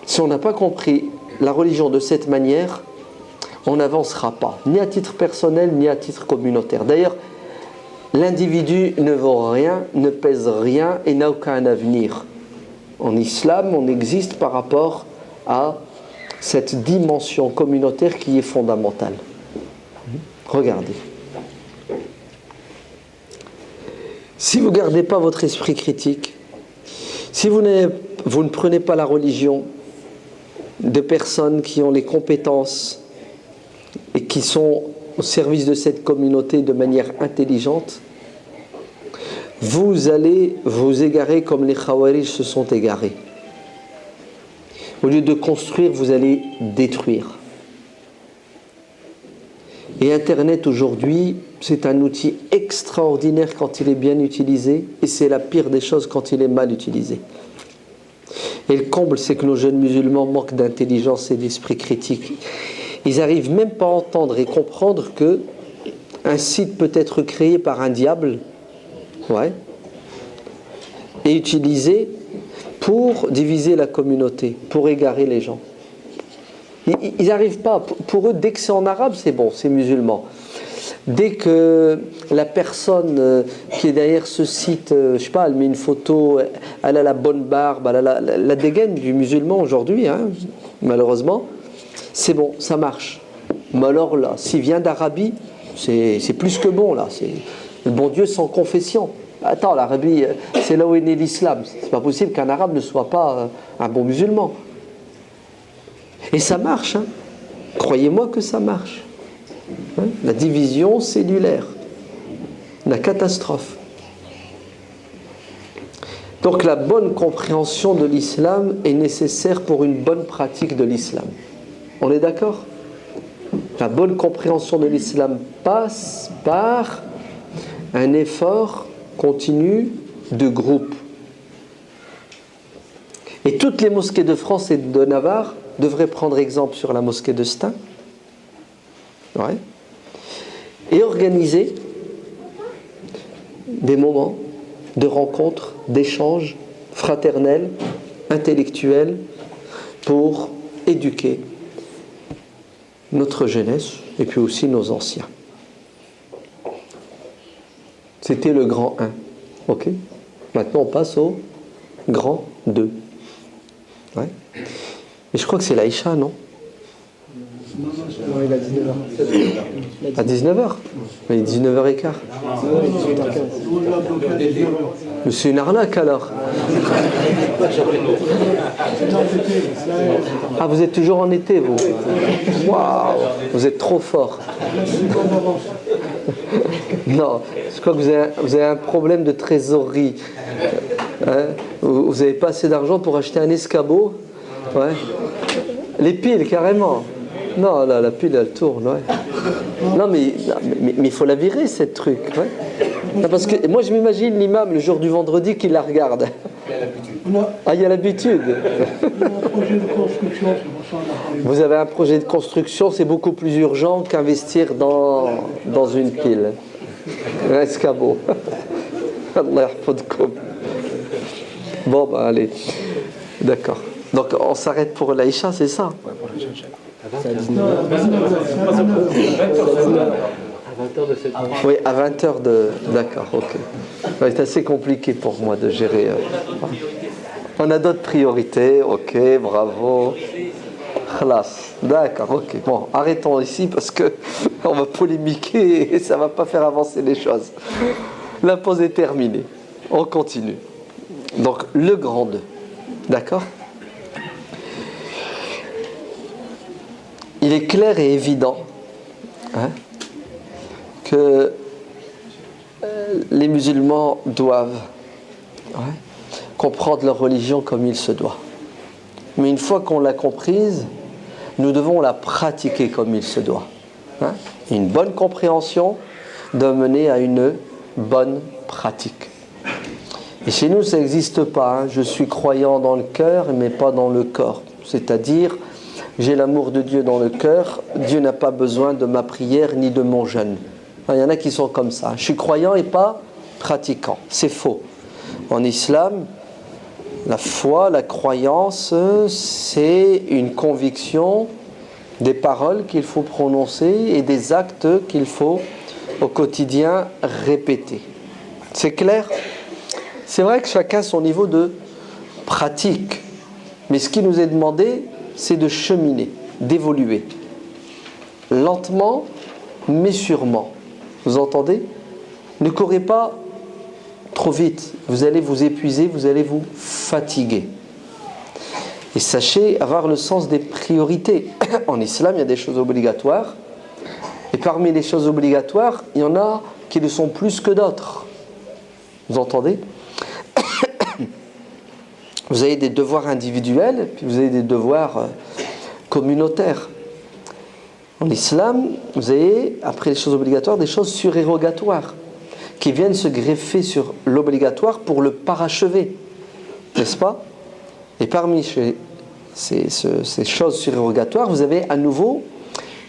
si on n'a pas compris la religion de cette manière, on n'avancera pas, ni à titre personnel, ni à titre communautaire. D'ailleurs, l'individu ne vaut rien, ne pèse rien et n'a aucun avenir. En islam, on existe par rapport à cette dimension communautaire qui est fondamentale. Regardez. Si vous ne gardez pas votre esprit critique, si vous ne prenez pas la religion de personnes qui ont les compétences et qui sont au service de cette communauté de manière intelligente, vous allez vous égarer comme les Khawarij se sont égarés. Au lieu de construire, vous allez détruire. Et Internet aujourd'hui, c'est un outil extraordinaire quand il est bien utilisé, et c'est la pire des choses quand il est mal utilisé. Et le comble, c'est que nos jeunes musulmans manquent d'intelligence et d'esprit critique. Ils n'arrivent même pas à entendre et comprendre que un site peut être créé par un diable, et utilisé pour diviser la communauté, pour égarer les gens. Ils n'arrivent pas. Pour eux, dès que c'est en arabe, c'est bon, c'est musulman. Dès que la personne qui est derrière ce site, je sais pas, elle met une photo, elle a la bonne barbe, elle a la dégaine du musulman aujourd'hui, malheureusement, c'est bon, ça marche. Mais alors là, s'il vient d'Arabie, c'est plus que bon là. C'est le bon Dieu sans confession. Attends, l'Arabie, c'est là où est né l'islam. C'est pas possible qu'un arabe ne soit pas un bon musulman. Et ça marche, croyez-moi que ça marche. La division cellulaire, la catastrophe. Donc la bonne compréhension de l'islam est nécessaire pour une bonne pratique de l'islam. On est d'accord? La bonne compréhension de l'islam passe par un effort continu de groupe. Et toutes les mosquées de France et de Navarre devraient prendre exemple sur la mosquée de Stein, et organiser des moments de rencontres, d'échanges fraternels, intellectuels, pour éduquer notre jeunesse et puis aussi nos anciens. C'était le grand 1. Ok ? Maintenant on passe au grand 2. Et je crois que c'est l'Aïcha, non ? Non, il a 19h. À 19h ? Mais 19h15. Mais c'est une arnaque alors. Ah, vous êtes toujours en été, vous ? Waouh ! Vous êtes trop fort. Non, je crois que vous avez un problème de trésorerie. Vous n'avez pas assez d'argent pour acheter un escabeau. Les piles, carrément. Non, là, la pile, elle tourne, ouais. Non, mais il faut la virer, cette truc. Ouais. Non, parce que moi, je m'imagine l'imam, le jour du vendredi, qui la regarde. Ah, il y a l'habitude. Vous avez un projet de construction, c'est beaucoup plus urgent qu'investir dans une pile. Un escabeau. Allah yahfadkoum. Bon, bah allez. D'accord. Donc, on s'arrête pour l'Aïcha, c'est ça? Oui, à 20h de... D'accord, ok. C'est assez compliqué pour moi de gérer. On a d'autres priorités, ok, bravo. Khalas. D'accord, ok. Bon, arrêtons ici parce que on va polémiquer et ça ne va pas faire avancer les choses. La pause est terminée. On continue. Donc, le grand 2. D'accord? Il est clair et évident que les musulmans doivent comprendre leur religion comme il se doit. Mais une fois qu'on l'a comprise, nous devons la pratiquer comme il se doit. Une bonne compréhension doit mener à une bonne pratique. Et chez nous, ça n'existe pas. Je suis croyant dans le cœur, mais pas dans le corps. C'est-à-dire, j'ai l'amour de Dieu dans le cœur, Dieu n'a pas besoin de ma prière ni de mon jeûne. Il y en a qui sont comme ça. Je suis croyant et pas pratiquant. C'est faux. En islam, la foi, la croyance, c'est une conviction, des paroles qu'il faut prononcer et des actes qu'il faut au quotidien répéter. C'est clair? C'est vrai que chacun a son niveau de pratique. Mais ce qui nous est demandé, c'est de cheminer, d'évoluer. Lentement, mais sûrement. Vous entendez? Ne courez pas trop vite. Vous allez vous épuiser, vous allez vous fatiguer. Et sachez avoir le sens des priorités. En islam, il y a des choses obligatoires. Et parmi les choses obligatoires, il y en a qui le sont plus que d'autres. Vous entendez? Vous avez des devoirs individuels, puis vous avez des devoirs communautaires. En islam, vous avez, après les choses obligatoires, des choses surérogatoires qui viennent se greffer sur l'obligatoire pour le parachever. N'est-ce pas? Et parmi ces choses surérogatoires, vous avez à nouveau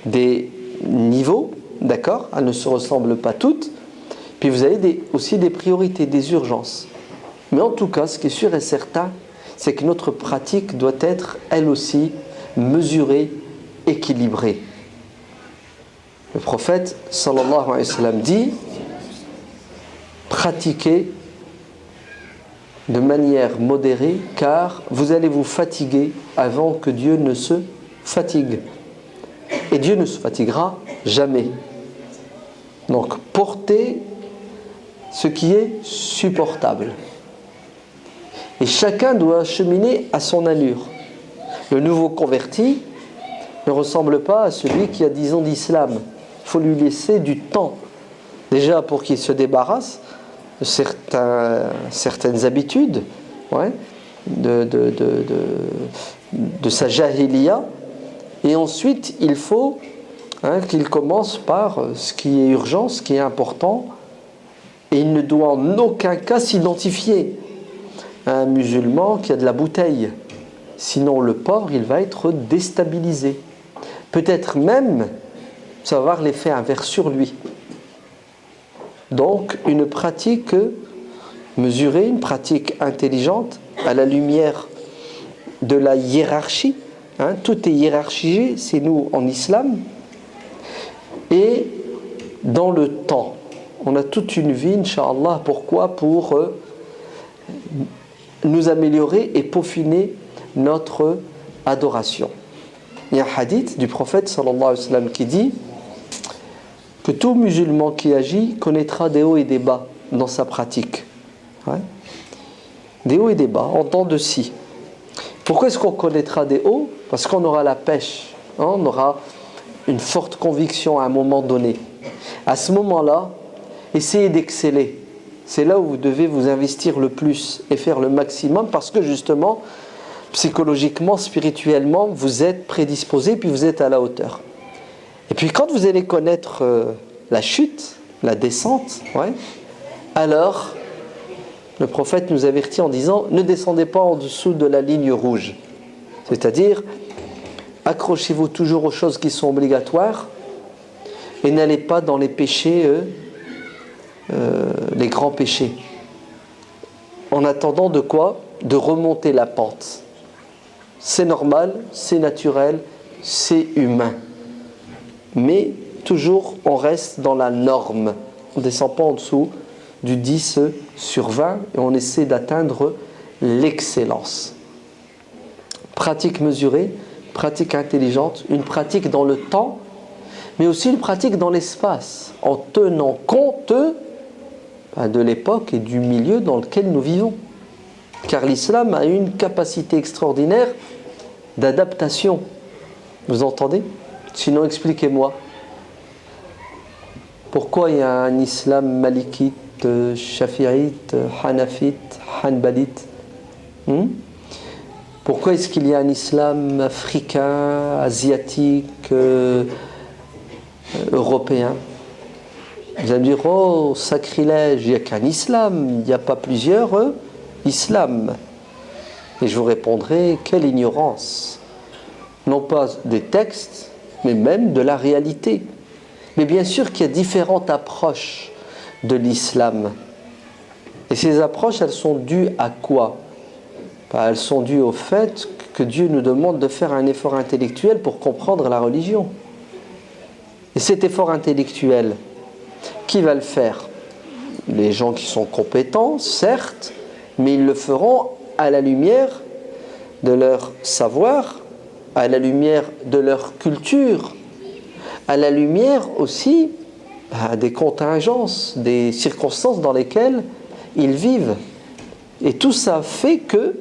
des niveaux, d'accord? Elles ne se ressemblent pas toutes. Puis vous avez aussi des priorités, des urgences. Mais en tout cas, ce qui est sûr et certain, c'est que notre pratique doit être, elle aussi, mesurée, équilibrée. Le prophète, sallallahu alayhi wa sallam, dit « Pratiquez de manière modérée, car vous allez vous fatiguer avant que Dieu ne se fatigue. Et Dieu ne se fatiguera jamais. Donc, portez ce qui est supportable. Et chacun doit cheminer à son allure. Le nouveau converti ne ressemble pas à celui qui a 10 ans d'islam. Il faut lui laisser du temps. Déjà pour qu'il se débarrasse de certaines habitudes, de sa jahiliya. Et ensuite, il faut qu'il commence par ce qui est urgent, ce qui est important. Et il ne doit en aucun cas s'identifier à un musulman qui a de la bouteille. Sinon, le porc, il va être déstabilisé. Peut-être même, ça va avoir l'effet inverse sur lui. Donc, une pratique mesurée, une pratique intelligente, à la lumière de la hiérarchie. Tout est hiérarchisé, c'est nous en islam. Et dans le temps. On a toute une vie, Inch'Allah. Pourquoi? Pour nous améliorer et peaufiner notre adoration. Il y a un hadith du prophète sallallahu alayhi wa sallam qui dit que tout musulman qui agit connaîtra des hauts et des bas dans sa pratique. Des hauts et des bas, en temps de si. Pourquoi est-ce qu'on connaîtra des hauts? Parce qu'on aura la pêche, on aura une forte conviction à un moment donné. À ce moment-là, essayez d'exceller. C'est là où vous devez vous investir le plus et faire le maximum, parce que justement, psychologiquement, spirituellement, vous êtes prédisposé, puis vous êtes à la hauteur. Et puis quand vous allez connaître la chute, la descente, ouais, alors le prophète nous avertit en disant ne descendez pas en dessous de la ligne rouge. C'est-à-dire, accrochez-vous toujours aux choses qui sont obligatoires et n'allez pas dans les péchés, les grands péchés. En attendant de quoi ? De remonter la pente. C'est normal, c'est naturel, c'est humain. Mais toujours, on reste dans la norme. On ne descend pas en dessous du 10 sur 20 et on essaie d'atteindre l'excellence. Pratique mesurée, pratique intelligente, une pratique dans le temps, mais aussi une pratique dans l'espace, en tenant compte de l'époque et du milieu dans lequel nous vivons. Car l'islam a une capacité extraordinaire d'adaptation. Vous entendez ? Sinon, expliquez-moi. Pourquoi il y a un islam malikite, shafi'ite, hanafite, hanbalite ? Pourquoi est-ce qu'il y a un islam africain, asiatique, européen ? Vous allez me dire, oh, sacrilège, il n'y a qu'un islam, il n'y a pas plusieurs islam. Et je vous répondrai, quelle ignorance. Non pas des textes, mais même de la réalité. Mais bien sûr qu'il y a différentes approches de l'islam. Et ces approches, elles sont dues à quoi ? Elles sont dues au fait que Dieu nous demande de faire un effort intellectuel pour comprendre la religion. Et cet effort intellectuel, qui va le faire ? Les gens qui sont compétents, certes, mais ils le feront à la lumière de leur savoir, à la lumière de leur culture, à la lumière aussi des contingences, des circonstances dans lesquelles ils vivent. Et tout ça fait que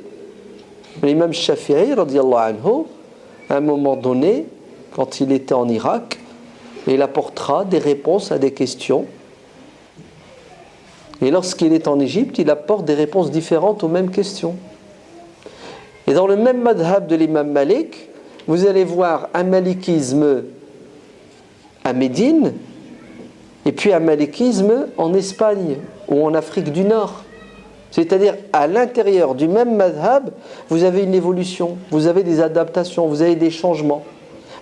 l'imam Shafi'i, radiyallahu anhu, à un moment donné, quand il était en Irak, il apportera des réponses à des questions. Et lorsqu'il est en Égypte, il apporte des réponses différentes aux mêmes questions. Et dans le même madhab de l'imam Malik, vous allez voir un malikisme à Médine, et puis un malikisme en Espagne ou en Afrique du Nord. C'est-à-dire, à l'intérieur du même madhab, vous avez une évolution, vous avez des adaptations, vous avez des changements.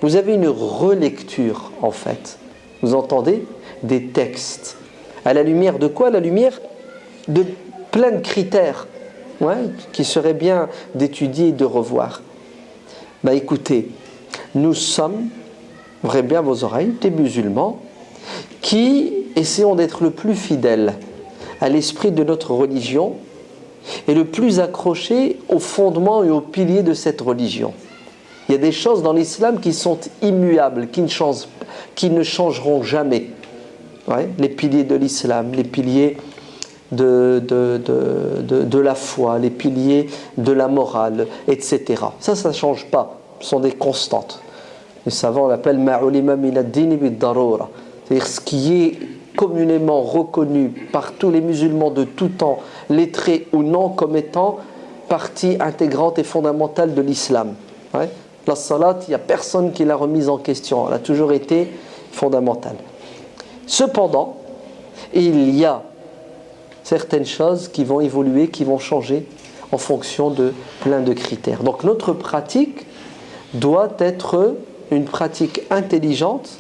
Vous avez une relecture, en fait. Vous entendez ? Des textes. À la lumière de quoi ? À la lumière de plein de critères, qui seraient bien d'étudier et de revoir. Écoutez, nous sommes, ouvrez bien vos oreilles, des musulmans qui essayons d'être le plus fidèles à l'esprit de notre religion et le plus accrochés aux fondements et aux piliers de cette religion. Il y a des choses dans l'islam qui sont immuables, qui ne changeront jamais. Les piliers de l'islam, les piliers de la foi, les piliers de la morale, etc. Ça ne change pas, ce sont des constantes. Les savants l'appellent ma'ulima min ad-din bid-darura. C'est-à-dire ce qui est communément reconnu par tous les musulmans de tout temps, lettrés ou non, comme étant partie intégrante et fondamentale de l'islam. La salat, il n'y a personne qui l'a remise en question, elle a toujours été fondamentale. Cependant, il y a certaines choses qui vont évoluer, qui vont changer en fonction de plein de critères. Donc notre pratique doit être une pratique intelligente,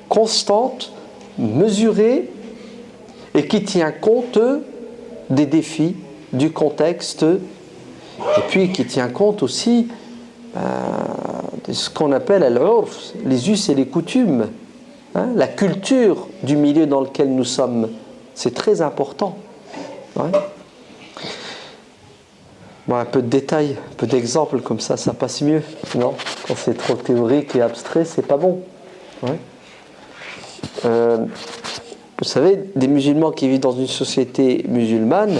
constante, mesurée et qui tient compte des défis, du contexte et puis qui tient compte aussi de ce qu'on appelle al-urf, les us et les coutumes, la culture du milieu dans lequel nous sommes. C'est très important. Un peu de détails, un peu d'exemples, comme ça passe mieux. Non, quand c'est trop théorique et abstrait, c'est pas bon. Vous savez, des musulmans qui vivent dans une société musulmane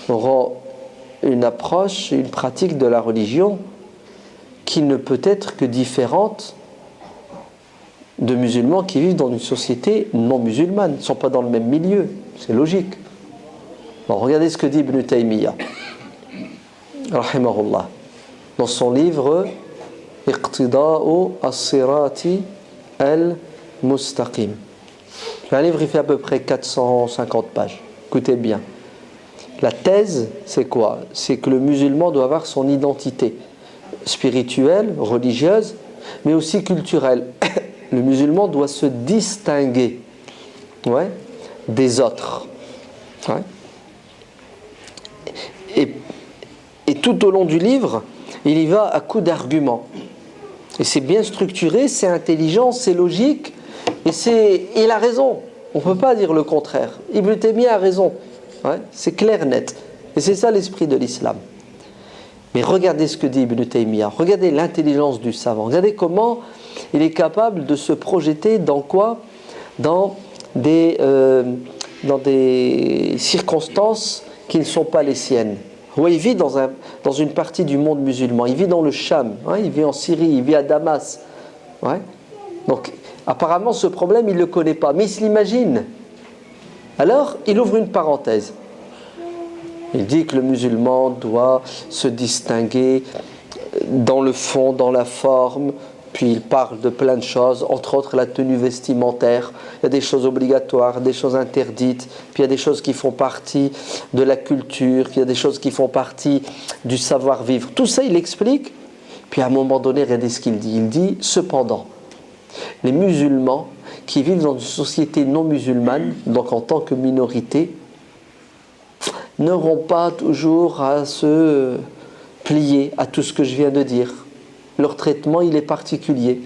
auront une approche, une pratique de la religion qui ne peut être que différente de musulmans qui vivent dans une société non musulmane. Ils ne sont pas dans le même milieu, c'est logique. Bon, regardez ce que dit Ibn Taymiyyah, rahimahullah. dans son livre Iqtida'u as-sirati al-mustaqim. Un livre qui fait à peu près 450 pages. Écoutez bien. La thèse, c'est quoi? C'est que le musulman doit avoir son identité spirituelle, religieuse, mais aussi culturelle. Le musulman doit se distinguer, ouais, des autres. Ouais. Et tout au long du livre, il y va à coups d'arguments. Et c'est bien structuré, c'est intelligent, c'est logique, et il a raison. On ne peut pas dire le contraire. Ibn Taymiyyah a raison. Ouais, c'est clair, net. Et c'est ça l'esprit de l'islam. Mais regardez ce que dit Ibn Taymiyyah. Regardez l'intelligence du savant. Regardez comment il est capable de se projeter dans quoi? Dans des circonstances qui ne sont pas les siennes. Ouais, il vit dans une partie du monde musulman. Il vit dans le Cham. Ouais, il vit en Syrie. Il vit à Damas. Ouais. Donc, apparemment, ce problème, il ne le connaît pas. Mais il se l'imagine. Alors, il ouvre une parenthèse. Il dit que le musulman doit se distinguer dans le fond, dans la forme. Puis il parle de plein de choses, entre autres la tenue vestimentaire. Il y a des choses obligatoires, des choses interdites. Puis il y a des choses qui font partie de la culture. Il y a des choses qui font partie du savoir-vivre. Tout ça, il explique. Puis à un moment donné, regardez ce qu'il dit. Il dit, cependant, les musulmans qui vivent dans une société non musulmane, donc en tant que minorité, n'auront pas toujours à se plier à tout ce que je viens de dire. Leur traitement, il est particulier.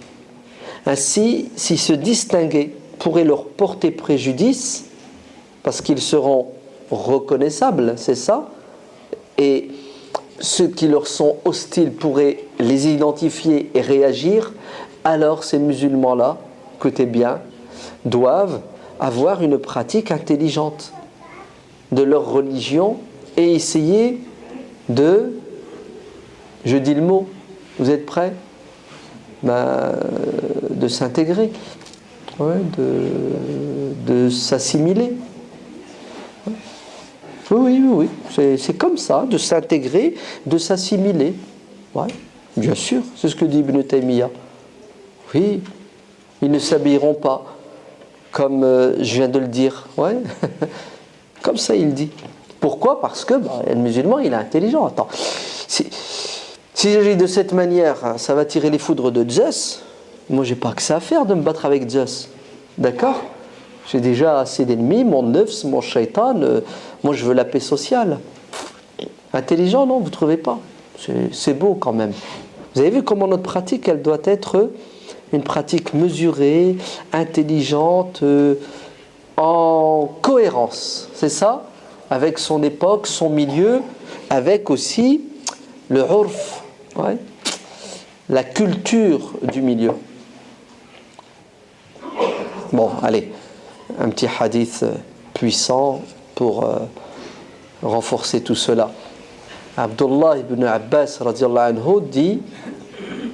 Ainsi, si se distinguer pourrait leur porter préjudice, parce qu'ils seront reconnaissables, c'est ça, et ceux qui leur sont hostiles pourraient les identifier et réagir, alors ces musulmans-là, écoutez bien, doivent avoir une pratique intelligente de leur religion et essayer de, je dis le mot, vous êtes prêts? De s'intégrer, ouais, de s'assimiler. Oui, c'est comme ça, de s'intégrer, de s'assimiler. Ouais, bien sûr, c'est ce que dit Ibn Taymiyyah. Oui, ils ne s'habilleront pas comme je viens de le dire. Ouais. Comme ça, il dit. Pourquoi? Parce que le musulman, il est intelligent. Attends, si j'agis de cette manière, ça va tirer les foudres de Zeus. Moi, j'ai pas que ça à faire de me battre avec Zeus. D'accord? J'ai déjà assez d'ennemis, mon nefs, mon shaitan. Moi, je veux la paix sociale. Intelligent, non? Vous ne trouvez pas? C'est beau quand même. Vous avez vu comment notre pratique, elle doit être une pratique mesurée, intelligente, en cohérence, c'est ça, avec son époque, son milieu, avec aussi le urf, ouais, la culture du milieu. Bon, allez, un petit hadith puissant pour renforcer tout cela. Abdullah ibn Abbas radiallahu anhu dit,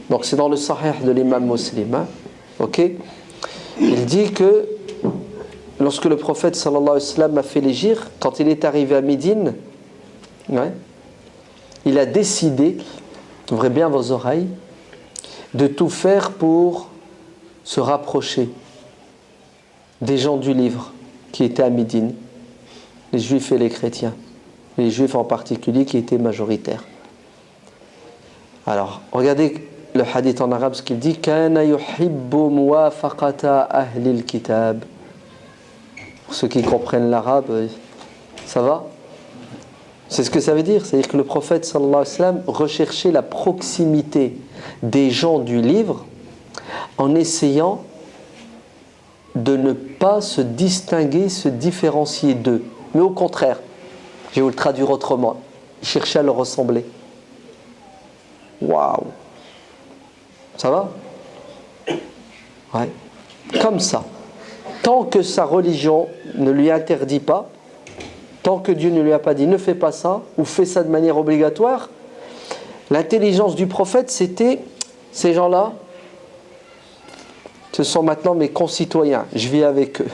donc c'est dans le Sahih de l'imam Muslim, hein, ok, il dit que lorsque le prophète sallallahu alayhi wa sallam a fait l'hégire, quand il est arrivé à Médine, ouais, il a décidé, ouvrez bien vos oreilles, de tout faire pour se rapprocher des gens du livre qui étaient à Médine, les juifs et les chrétiens, les juifs en particulier qui étaient majoritaires. Alors, regardez le hadith en arabe, ce qu'il dit, kana yuhibbu muwafaqata ahli al-kitab. Pour ceux qui comprennent l'arabe, ça va? C'est ce que ça veut dire. C'est-à-dire que le prophète sallallahu alayhi wa sallam recherchait la proximité des gens du livre en essayant de ne pas se distinguer, se différencier d'eux. Mais au contraire, je vais vous le traduire autrement, il cherchait à leur ressembler. Waouh! Ça va? Ouais. Comme ça. Tant que sa religion ne lui interdit pas, tant que Dieu ne lui a pas dit ne fais pas ça ou fais ça de manière obligatoire, l'intelligence du prophète, c'était ces gens-là, ce sont maintenant mes concitoyens, je vis avec eux.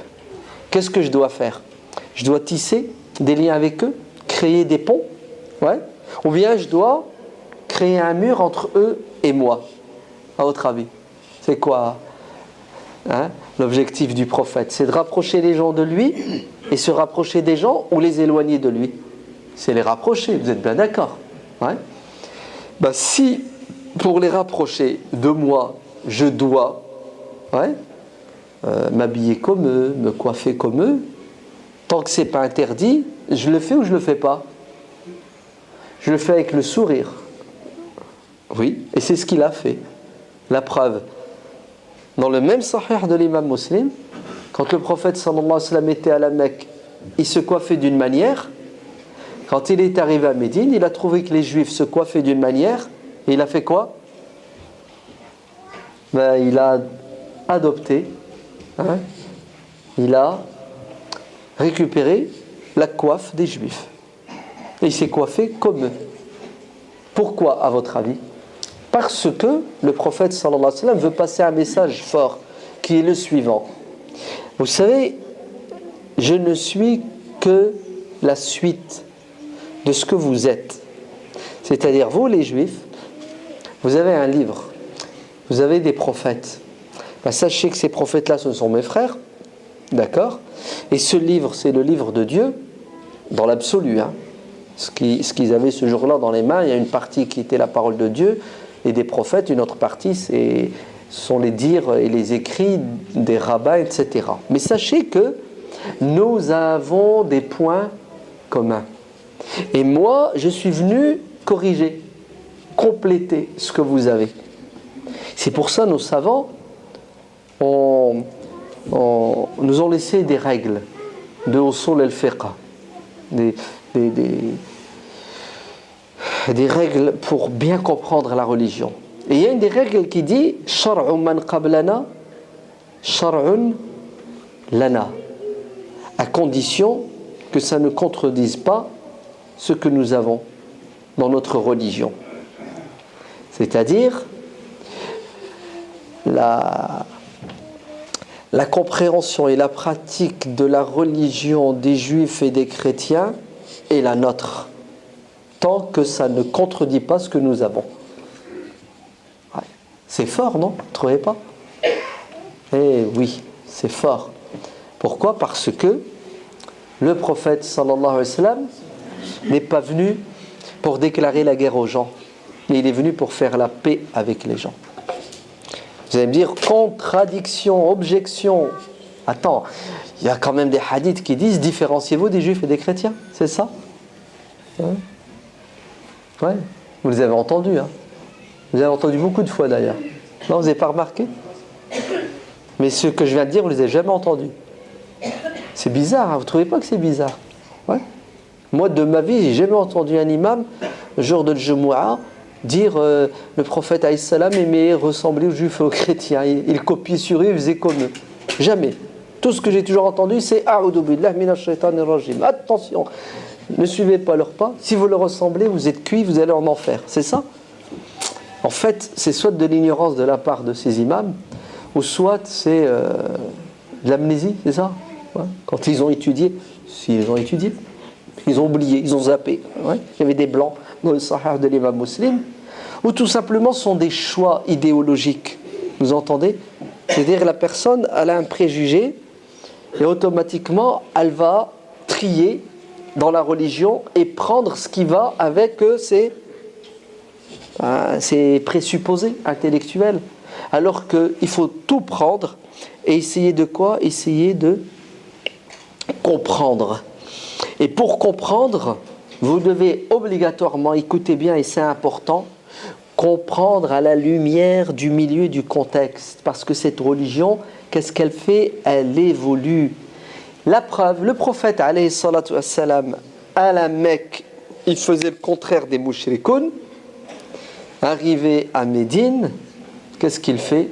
Qu'est-ce que je dois faire? Je dois tisser des liens avec eux, créer des ponts, ouais, ou bien je dois créer un mur entre eux et moi. À votre avis, c'est quoi l'objectif du prophète? C'est de rapprocher les gens de lui et se rapprocher des gens ou les éloigner de lui? C'est les rapprocher, vous êtes bien d'accord? Ouais. Si pour les rapprocher de moi, je dois m'habiller comme eux, me coiffer comme eux, tant que c'est pas interdit, je le fais ou je le fais pas? Je le fais avec le sourire. Oui, et c'est ce qu'il a fait. La preuve, dans le même sahih de l'imam Muslim, quand le prophète sallallahu alayhi wa sallam était à la Mecque, il se coiffait d'une manière. Quand il est arrivé à Médine, il a trouvé que les juifs se coiffaient d'une manière, et il a fait quoi? Il a adopté, il a récupéré la coiffe des juifs. Et il s'est coiffé comme eux. Pourquoi, à votre avis? Parce que le prophète sallallahu alayhi wa sallam veut passer un message fort, qui est le suivant. Vous savez, je ne suis que la suite de ce que vous êtes. C'est-à-dire, vous les juifs, vous avez un livre, vous avez des prophètes. Sachez que ces prophètes-là, ce sont mes frères, d'accord? Et ce livre, c'est le livre de Dieu, dans l'absolu. Ce qu'ils avaient ce jour-là dans les mains, il y a une partie qui était la parole de Dieu, et des prophètes, une autre partie, ce sont les dires et les écrits des rabbins, etc. Mais sachez que nous avons des points communs. Et moi, je suis venu corriger, compléter ce que vous avez. C'est pour ça nos savants nous ont laissé des règles de usul al-fiqh, des règles pour bien comprendre la religion. Et il y a une des règles qui dit shar'u man qablana shar'un lana, à condition que ça ne contredise pas ce que nous avons dans notre religion. C'est-à-dire la compréhension et la pratique de la religion des juifs et des chrétiens est la nôtre, tant que ça ne contredit pas ce que nous avons. C'est fort, non? Vous ne trouvez pas? Eh oui, c'est fort. Pourquoi? Parce que le prophète sallallahu alayhi wa sallam n'est pas venu pour déclarer la guerre aux gens, mais il est venu pour faire la paix avec les gens. Vous allez me dire, contradiction, objection. Attends, il y a quand même des hadiths qui disent différenciez-vous des juifs et des chrétiens, c'est ça? Ouais, vous les avez entendus. Vous avez entendu beaucoup de fois d'ailleurs. Non, vous n'avez pas remarqué? Mais ce que je viens de dire, vous ne les avez jamais entendus. C'est bizarre, vous ne trouvez pas que c'est bizarre? Ouais. Moi, de ma vie, j'ai jamais entendu un imam, le jour de Jumu'ah, dire le prophète alayhi salam aimait ressembler aux juifs et aux chrétiens. Il copiait sur eux, il faisait comme eux. Jamais. Tout ce que j'ai toujours entendu, c'est A'udhu billah minash shaitanir rajim. Attention, ne suivez pas leur pas. Si vous leur ressemblez, vous êtes cuits, vous allez en enfer. C'est ça? En fait, c'est soit de l'ignorance de la part de ces imams, ou soit c'est de l'amnésie, c'est ça? Ouais. Quand ils ont étudié, s'ils ont étudié, ils ont oublié, ils ont zappé. Ouais. Il y avait des blancs dans le sahih de l'imam Muslim, ou tout simplement sont des choix idéologiques. Vous entendez? C'est-à-dire la personne, elle a un préjugé, et automatiquement, elle va trier dans la religion et prendre ce qui va avec ses présupposés intellectuels. Alors qu'il faut tout prendre et essayer de quoi? Essayer de comprendre. Et pour comprendre, vous devez obligatoirement, écoutez bien et c'est important, comprendre à la lumière du milieu du contexte. Parce que cette religion, qu'est-ce qu'elle fait? Elle évolue. La preuve, le prophète alayhi salatu wassalam, à la Mecque, il faisait le contraire des mouchrikoun. Arrivé à Médine, qu'est-ce qu'il fait?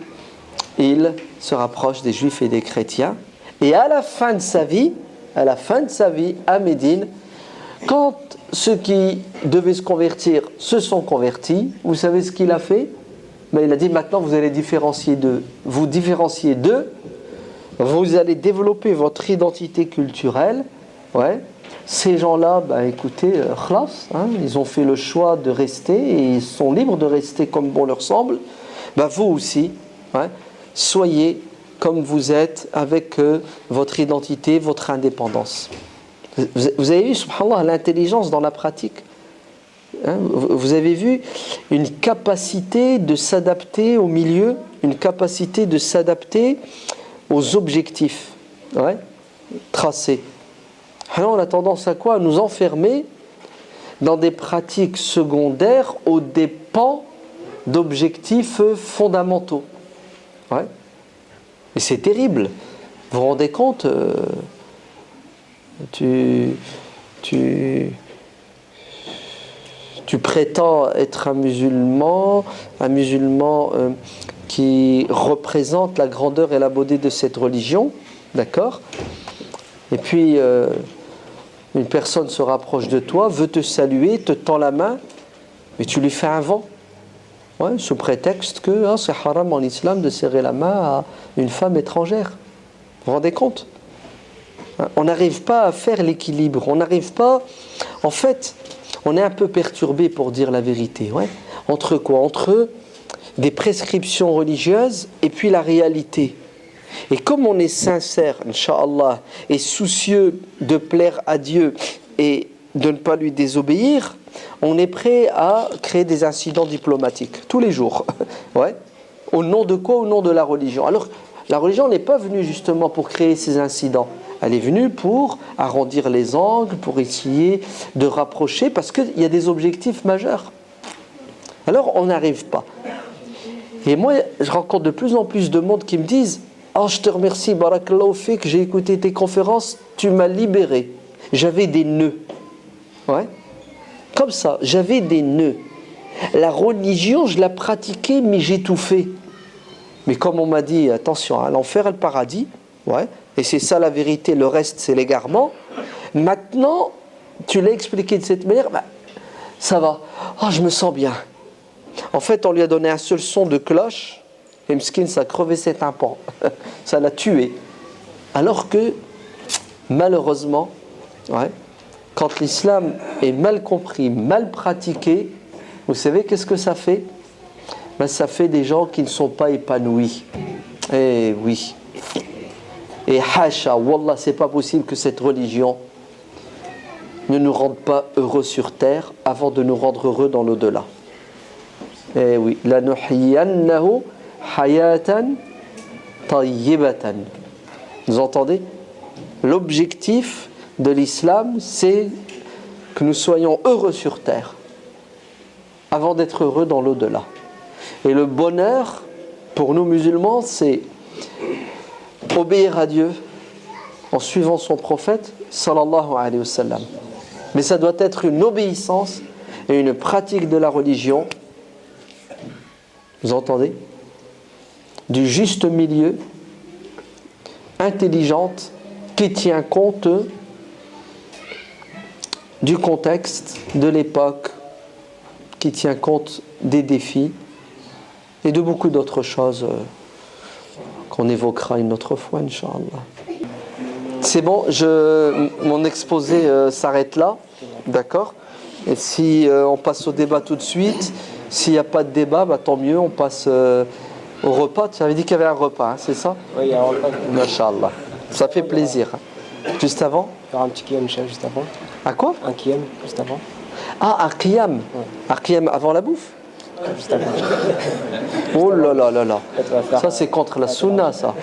Il se rapproche des juifs et des chrétiens. Et à la fin de sa vie, à Médine, quand ceux qui devaient se convertir se sont convertis, vous savez ce qu'il a fait? Il a dit maintenant vous allez différencier d'eux. Vous différenciez d'eux, vous allez développer votre identité culturelle Ouais. Ces gens-là, écoutez, khlas, ils ont fait le choix de rester et ils sont libres de rester comme bon leur semble. Vous aussi, soyez comme vous êtes avec votre identité, votre indépendance. Vous avez vu, subhanallah, l'intelligence dans la pratique. Vous avez vu une capacité de s'adapter au milieu, une capacité de s'adapter aux objectifs tracés. Alors on a tendance à quoi? À nous enfermer dans des pratiques secondaires aux dépens d'objectifs fondamentaux. Et c'est terrible. Vous vous rendez compte, tu prétends être un musulman qui représente la grandeur et la beauté de cette religion, d'accord? Et puis une personne se rapproche de toi, veut te saluer, te tend la main, mais tu lui fais un vent, sous prétexte que c'est haram en islam de serrer la main à une femme étrangère. Vous vous rendez compte? On n'arrive pas à faire l'équilibre, on n'arrive pas... En fait, on est un peu perturbé pour dire la vérité. Entre quoi? Entre des prescriptions religieuses et puis la réalité. Et comme on est sincère, Inch'Allah, et soucieux de plaire à Dieu et de ne pas lui désobéir, on est prêt à créer des incidents diplomatiques tous les jours. Au nom de quoi? Au nom de la religion. Alors, la religion n'est pas venue justement pour créer ces incidents. Elle est venue pour arrondir les angles, pour essayer de rapprocher, parce qu'il y a des objectifs majeurs. Alors, on n'arrive pas. Et moi, je rencontre de plus en plus de monde qui me disent « Oh, je te remercie, barakallahu fik, j'ai écouté tes conférences, tu m'as libéré. J'avais des nœuds. » Comme ça, j'avais des nœuds. La religion, je la pratiquais, mais j'étouffais. Mais comme on m'a dit, attention, l'enfer et le paradis, et c'est ça la vérité, le reste c'est l'égarement. Maintenant, tu l'as expliqué de cette manière, ça va, je me sens bien. En fait, on lui a donné un seul son de cloche, et Mskin, ça a crevé ses tympans, ça l'a tué. Alors que, malheureusement, quand l'islam est mal compris, mal pratiqué, vous savez qu'est-ce que ça fait? Ça fait des gens qui ne sont pas épanouis. Eh oui. Et hasha, wallah, c'est pas possible que cette religion ne nous rende pas heureux sur terre avant de nous rendre heureux dans l'au-delà. Eh oui, la nuhyiyannahu hayatan tayyibatan. Vous entendez? L'objectif de l'islam, c'est que nous soyons heureux sur terre avant d'être heureux dans l'au-delà. Et le bonheur pour nous musulmans, c'est obéir à Dieu en suivant son prophète sallallahu alayhi wa sallam. Mais ça doit être une obéissance et une pratique de la religion, vous entendez, du juste milieu, intelligente, qui tient compte du contexte, de l'époque, qui tient compte des défis et de beaucoup d'autres choses qu'on évoquera une autre fois, Inch'Allah. C'est bon, mon exposé s'arrête là, d'accord? Et si on passe au débat tout de suite, s'il n'y a pas de débat, tant mieux, on passe au repas. Tu avais dit qu'il y avait un repas, c'est ça? Oui, il y a un repas. Inch'Allah. Ça fait plaisir. Juste avant? Il y aura un petit qiyam juste avant. À quoi? Un qiyam juste avant. Ah, un qiyam. Ouais. Un qiyam avant la bouffe? Juste avant. Oh là là là là. Ça c'est contre la sunna, ça.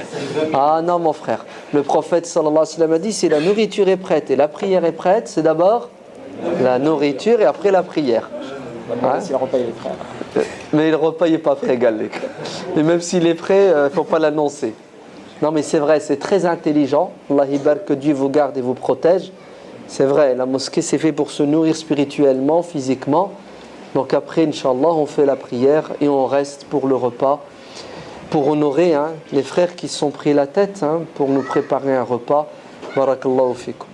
Ah non mon frère. Le prophète sallallahu alayhi wa sallam a dit, si la nourriture est prête et la prière est prête, c'est d'abord la nourriture et après la prière. Si le repas il est prêt. Mais le repas il n'est pas prêt, Galek. Et même s'il est prêt, il ne faut pas l'annoncer. Non mais c'est vrai, c'est très intelligent. Allah ibar, que Dieu vous garde et vous protège. C'est vrai, la mosquée c'est fait pour se nourrir spirituellement, physiquement. Donc après, Inch'Allah, on fait la prière et on reste pour le repas, pour honorer les frères qui se sont pris la tête pour nous préparer un repas. Barakallahu fikum.